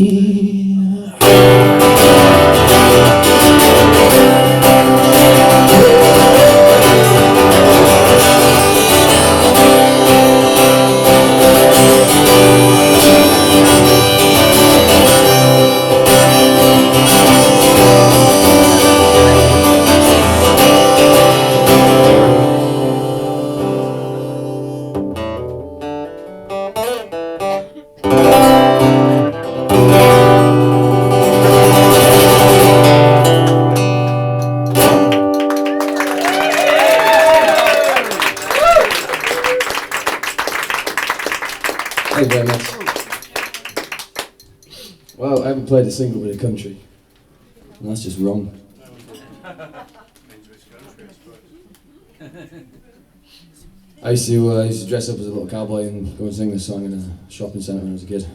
Thank you very much. Well, I haven't played a single bit of country, and that's just wrong. I used to dress up as a little cowboy and go and sing this song in a shopping centre when I was a kid.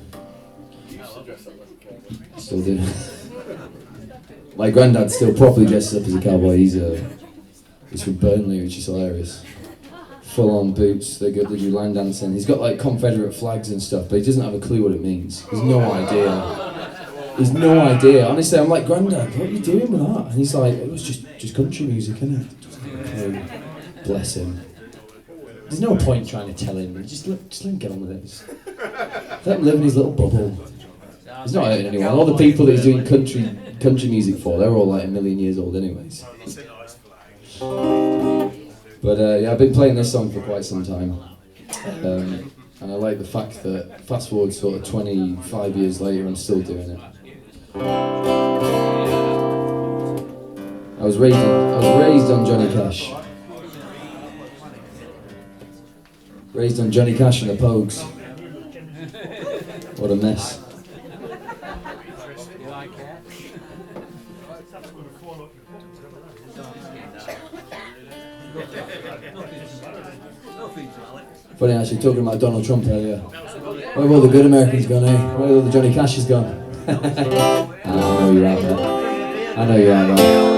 I still do. My granddad still properly dresses up as a cowboy. He's from Burnley, which is hilarious. Full-on boots, they do line dancing. He's got like Confederate flags and stuff, but he doesn't have a clue what it means. He's no idea. He's no idea. Honestly, I'm like, Granddad, what are you doing with that? And he's like, it was just country music, innit? Bless him. There's no point trying to tell him. Just let him get on with it. Let him live in his little bubble. He's not hurting anyone. All the people that he's doing country country music for. They're all like a million years old anyways. But yeah, I've been playing this song for quite some time. And I like the fact that fast forward sort of 25 years later, I'm still doing it. I was raised on Johnny Cash. Raised on Johnny Cash and the Pogues. What a mess. Funny actually, talking about Donald Trump earlier. Where have all the good Americans gone, eh? Where have all the Johnny Cashes gone? I know you're out there. I know you're out there.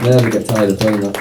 Never get tired of playing that.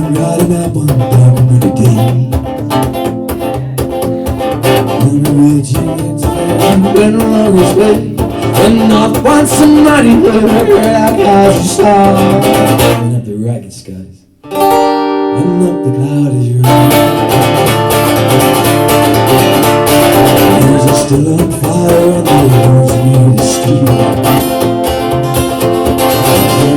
went riding out one dark winter day. On the ridge and went along his way, and not once somebody heard like as you saw. And up the ragged skies, and up the cloudy road. Hills are still on fire and the roads near the street.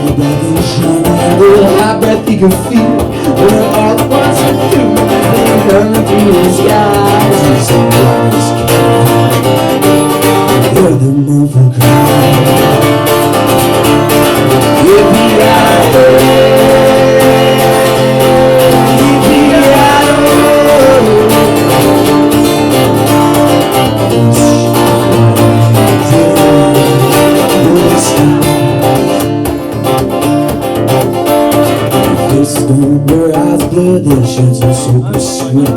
The black and shining and the hot breath you can feel. When all the ones that do and burning through the skies. And somebody's king. Hear the mournful cry. Yippee-yi-oh, yippee-yi-oh. Stone where eyes blood, their sheds are soaking sweat.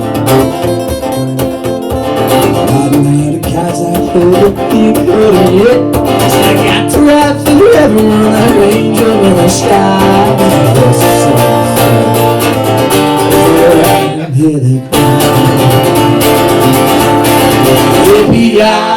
Riding out of cats, I hold up the curtain yet. I got to ride through everyone, an angel in the sky. And hear they cry. Yippee-yi-oh, yippee-yi-oh.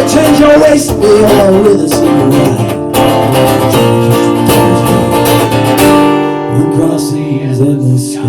Change your waist, we all with a single ride. Across seas and the sky.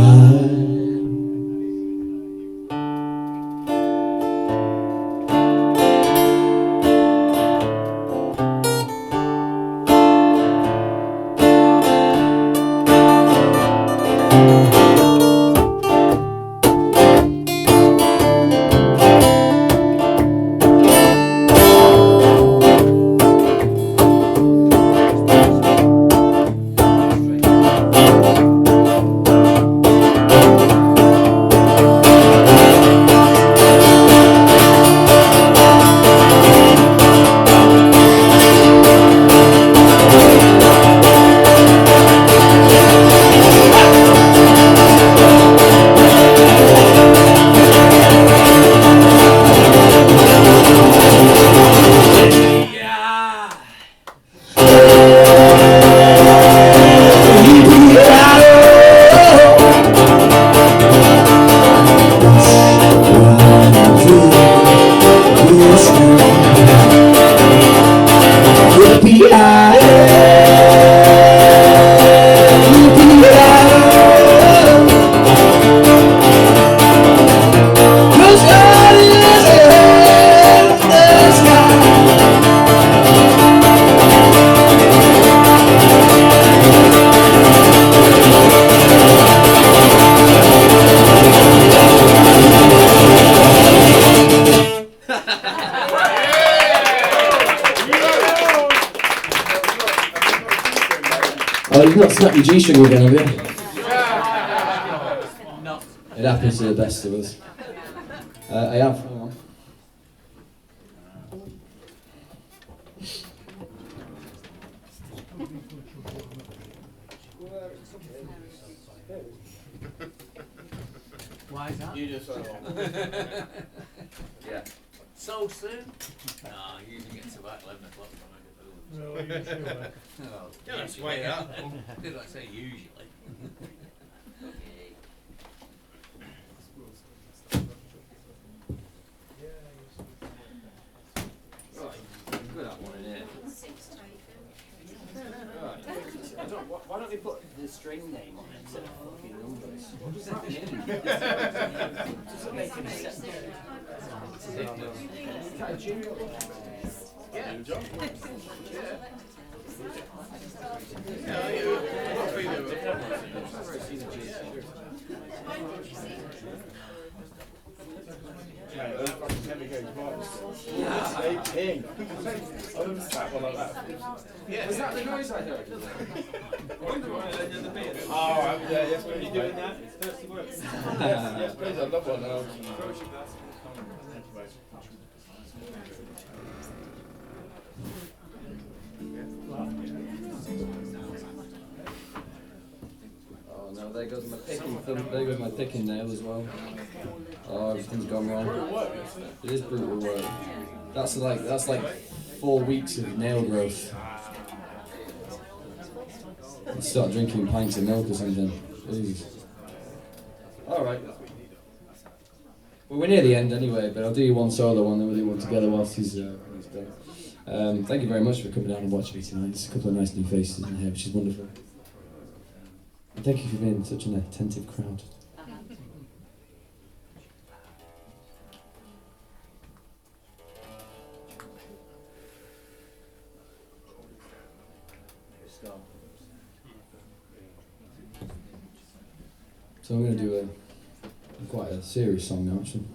Oh, you've not snapped your G-string again, have you? No. It happens to the best of us. I have. Hang on. Why is that? You just Yeah. So soon? No, I usually get to about 11 o'clock when I get home. No, you sure? Well, Yeah, that's wake up. Did I say usually? Right, good at one in here. Why don't we put the string name on it instead of fucking numbers? Doesn't make any sense. Yeah. Was that the noise I heard? Oh, yeah, yes, when you're doing that, it's thirsty work. Yes, please, I'd love one now. Oh no, there goes my picking there goes my picking nail as well. Oh, everything's gone wrong. It is brutal work. That's like 4 weeks of nail growth. Let's start drinking pints of milk or something. Jeez. Alright. Well, we're near the end anyway, but I'll do you one solo one, then we'll do one together whilst he's done. Thank you very much for coming down and watching me tonight. There's a couple of nice new faces in here, which is wonderful. And thank you for being such an attentive crowd. So I'm going to do quite a serious song now, actually.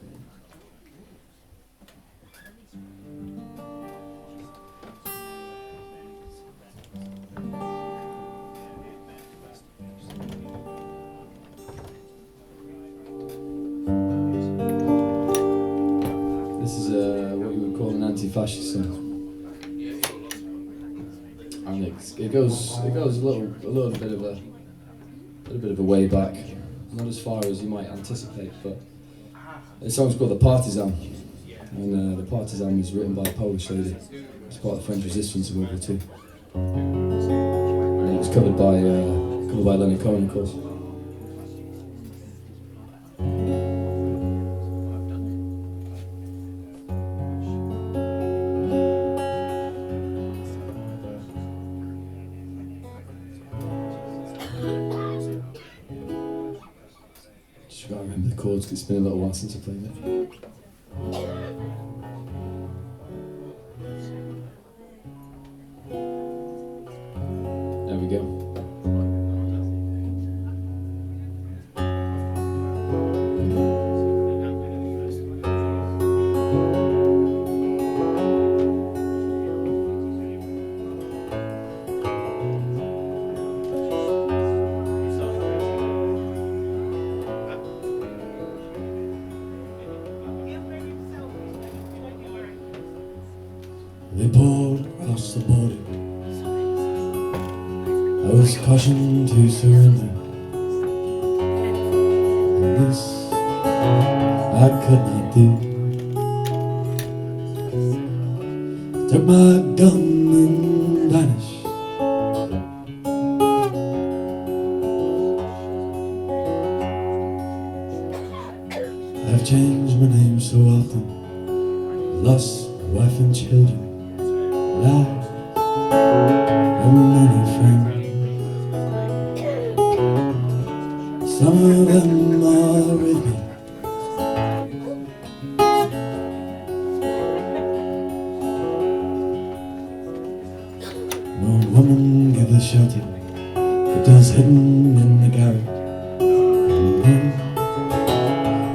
This is what you would call an anti-fascist song. And it goes a little bit of a way back. Not as far as you might anticipate, but the song's called The Partisan, and The Partisan was written by a Polish lady as part of the French resistance in World War II. And it was covered by Leonard Cohen, of course. Just gotta remember the chords, 'cause it's been a little while since I played it. There we go. They poured across the border. I was cautioned to surrender. And this I could not do. Took my gun and vanished. I've changed my name so often, lost my wife and children. Life and many friends. Some of them are with me. No woman gave us shelter, kept us hidden in the garret. And then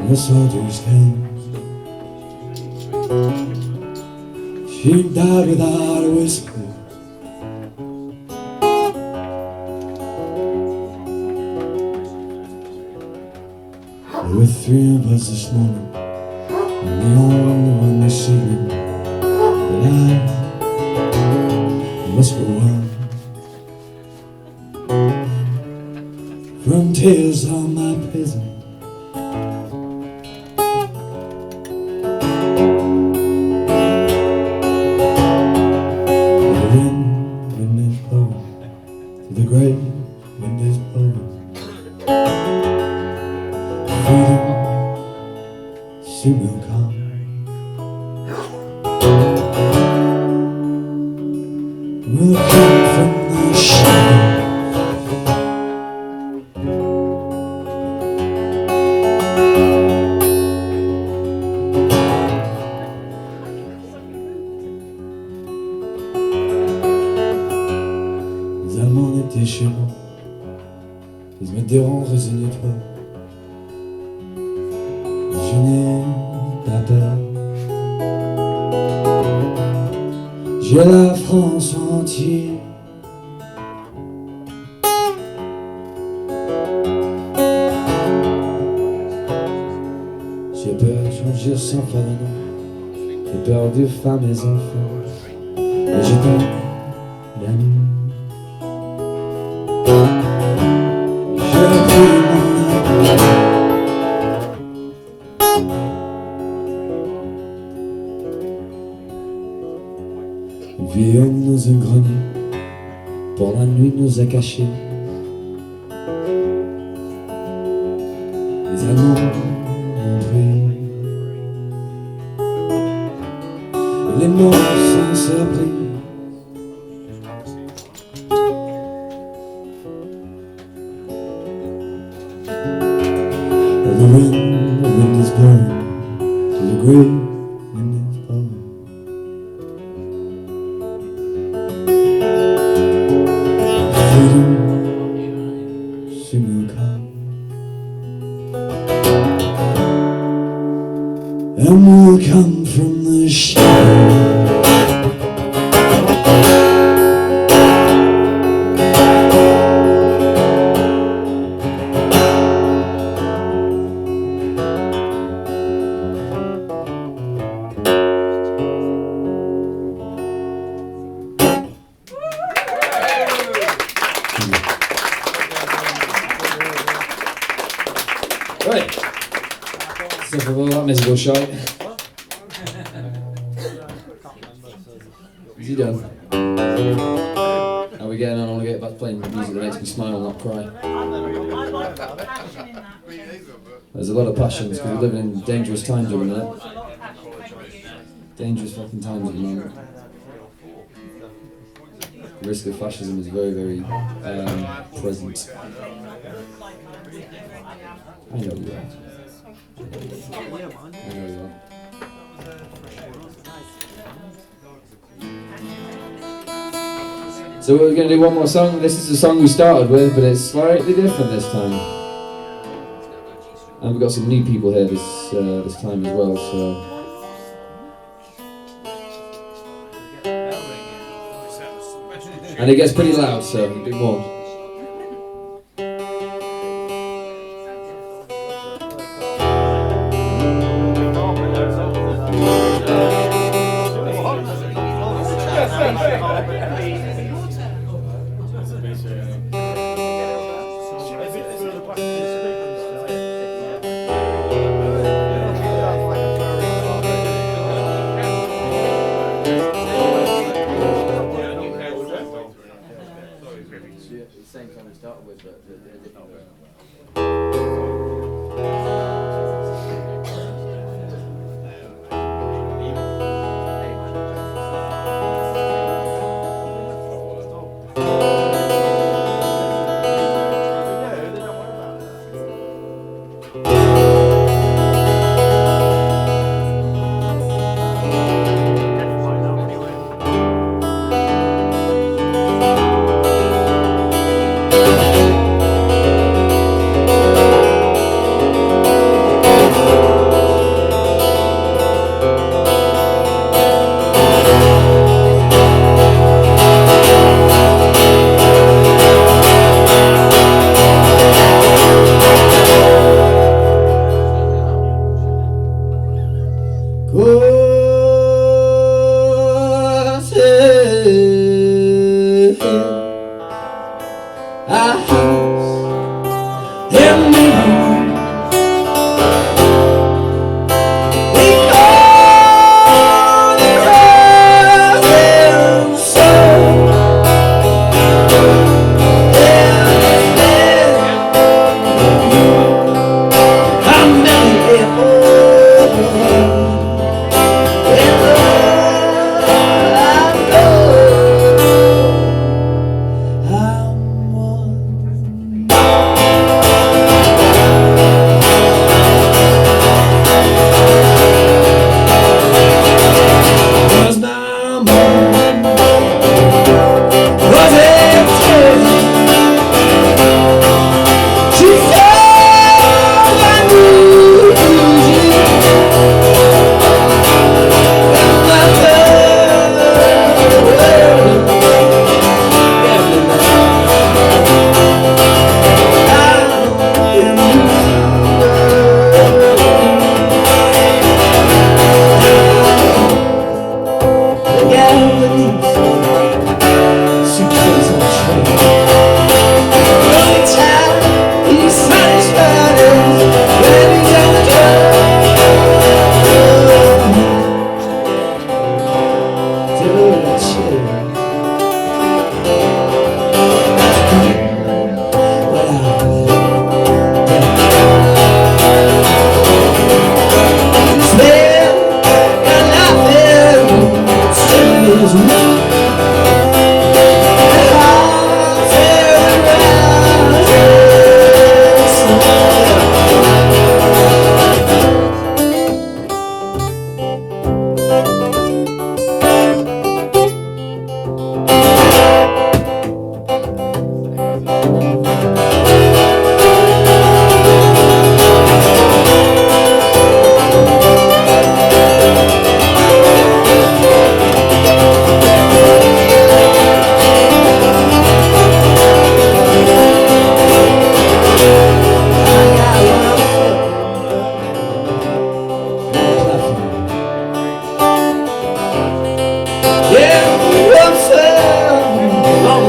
the soldiers came. She died without a whisper. There were 3 of us this morning, and the only one this evening. But I must go on. From tears on my prison. The great wind is blowing. Freedom soon will come. chez moi. Ils me diront résigne-toi. Je n'ai pas peur. J'ai la France entière. J'ai peur de changer sans faire de nom. J'ai peur de femmes et enfants. Et j'attends la nuit. Je prie mon âme. Viens nous un grenier. Pour la nuit nous a cachés. Les amours ont brillé. Les morts sans abri. The wind is blowing to the great wind is blowing. Freedom soon will come, and will come from the shadow. Right. So for all that musical shite. Is he done? How are we getting on? I want to get back to playing music that makes me smile, not cry. There's a lot of passions because we're living in dangerous times at the minute. Dangerous fucking times at the moment. The risk of fascism is very, very present. I know you are. I know you are. So we're going to do one more song. This is the song we started with, but it's slightly different this time. And we've got some new people here this time as well. So. And it gets pretty loud, so a bit more.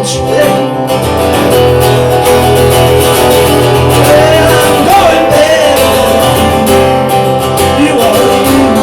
the train. Well, I'm going back to New Orleans.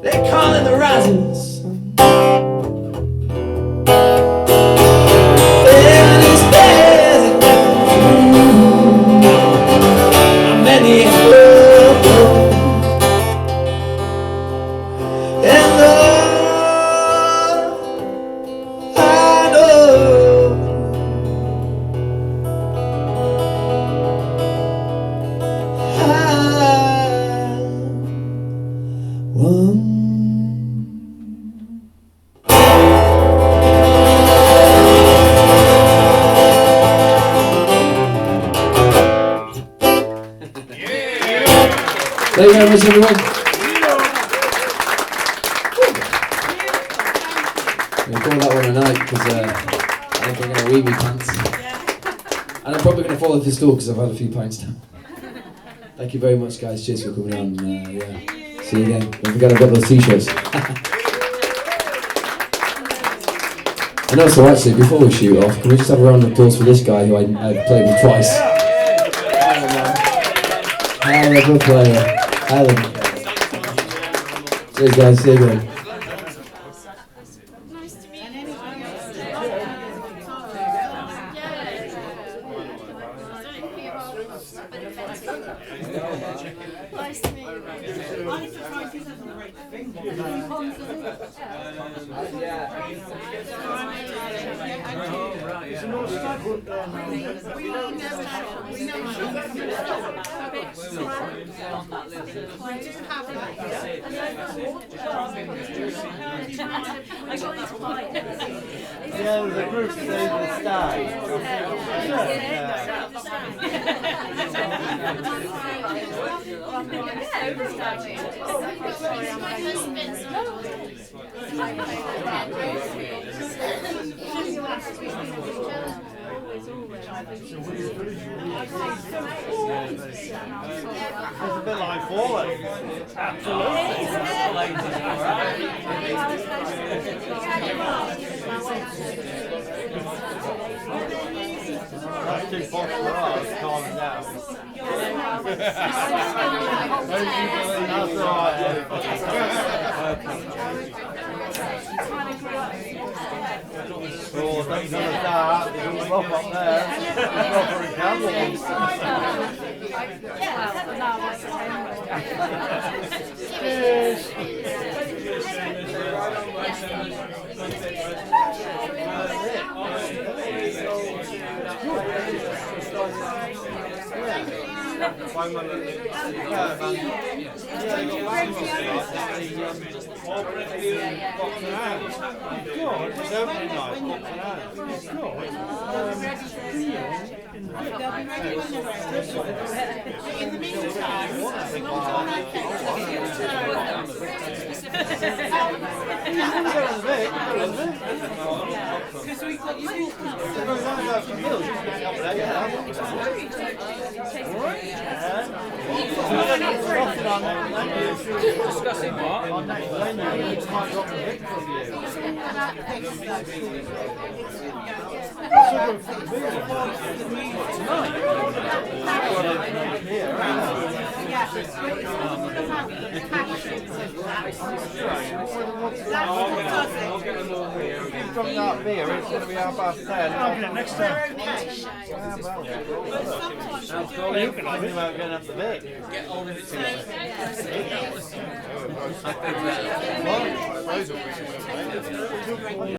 They call it the rising sun. And it's desert how many hope and love I know. One. Thank you very much, everyone. We'll call that one a night because I think I'm going to wee my pants. And I'm probably going to fall off the stool because I've had a few pints now. Thank you very much, guys. Cheers for coming on. Yeah. See you again. Don't forget I've got those t-shirts. And also, actually, before we shoot off, can we just have a round of applause for this guy who I played with twice? Hell of a player. Hell of a... Cheers, guys. See you again. Yeah, there's a group saying the stag. It's a bit like falling. That's too posh for us, calming down. That's alright. Oh, thanks for that. There's a rock up there. Proper example. Cheers. In the meantime, Discussing what? From that beer, it's going to be 10:30. I'll get it next time. You can have about getting up the bit. Get on with it. Those will be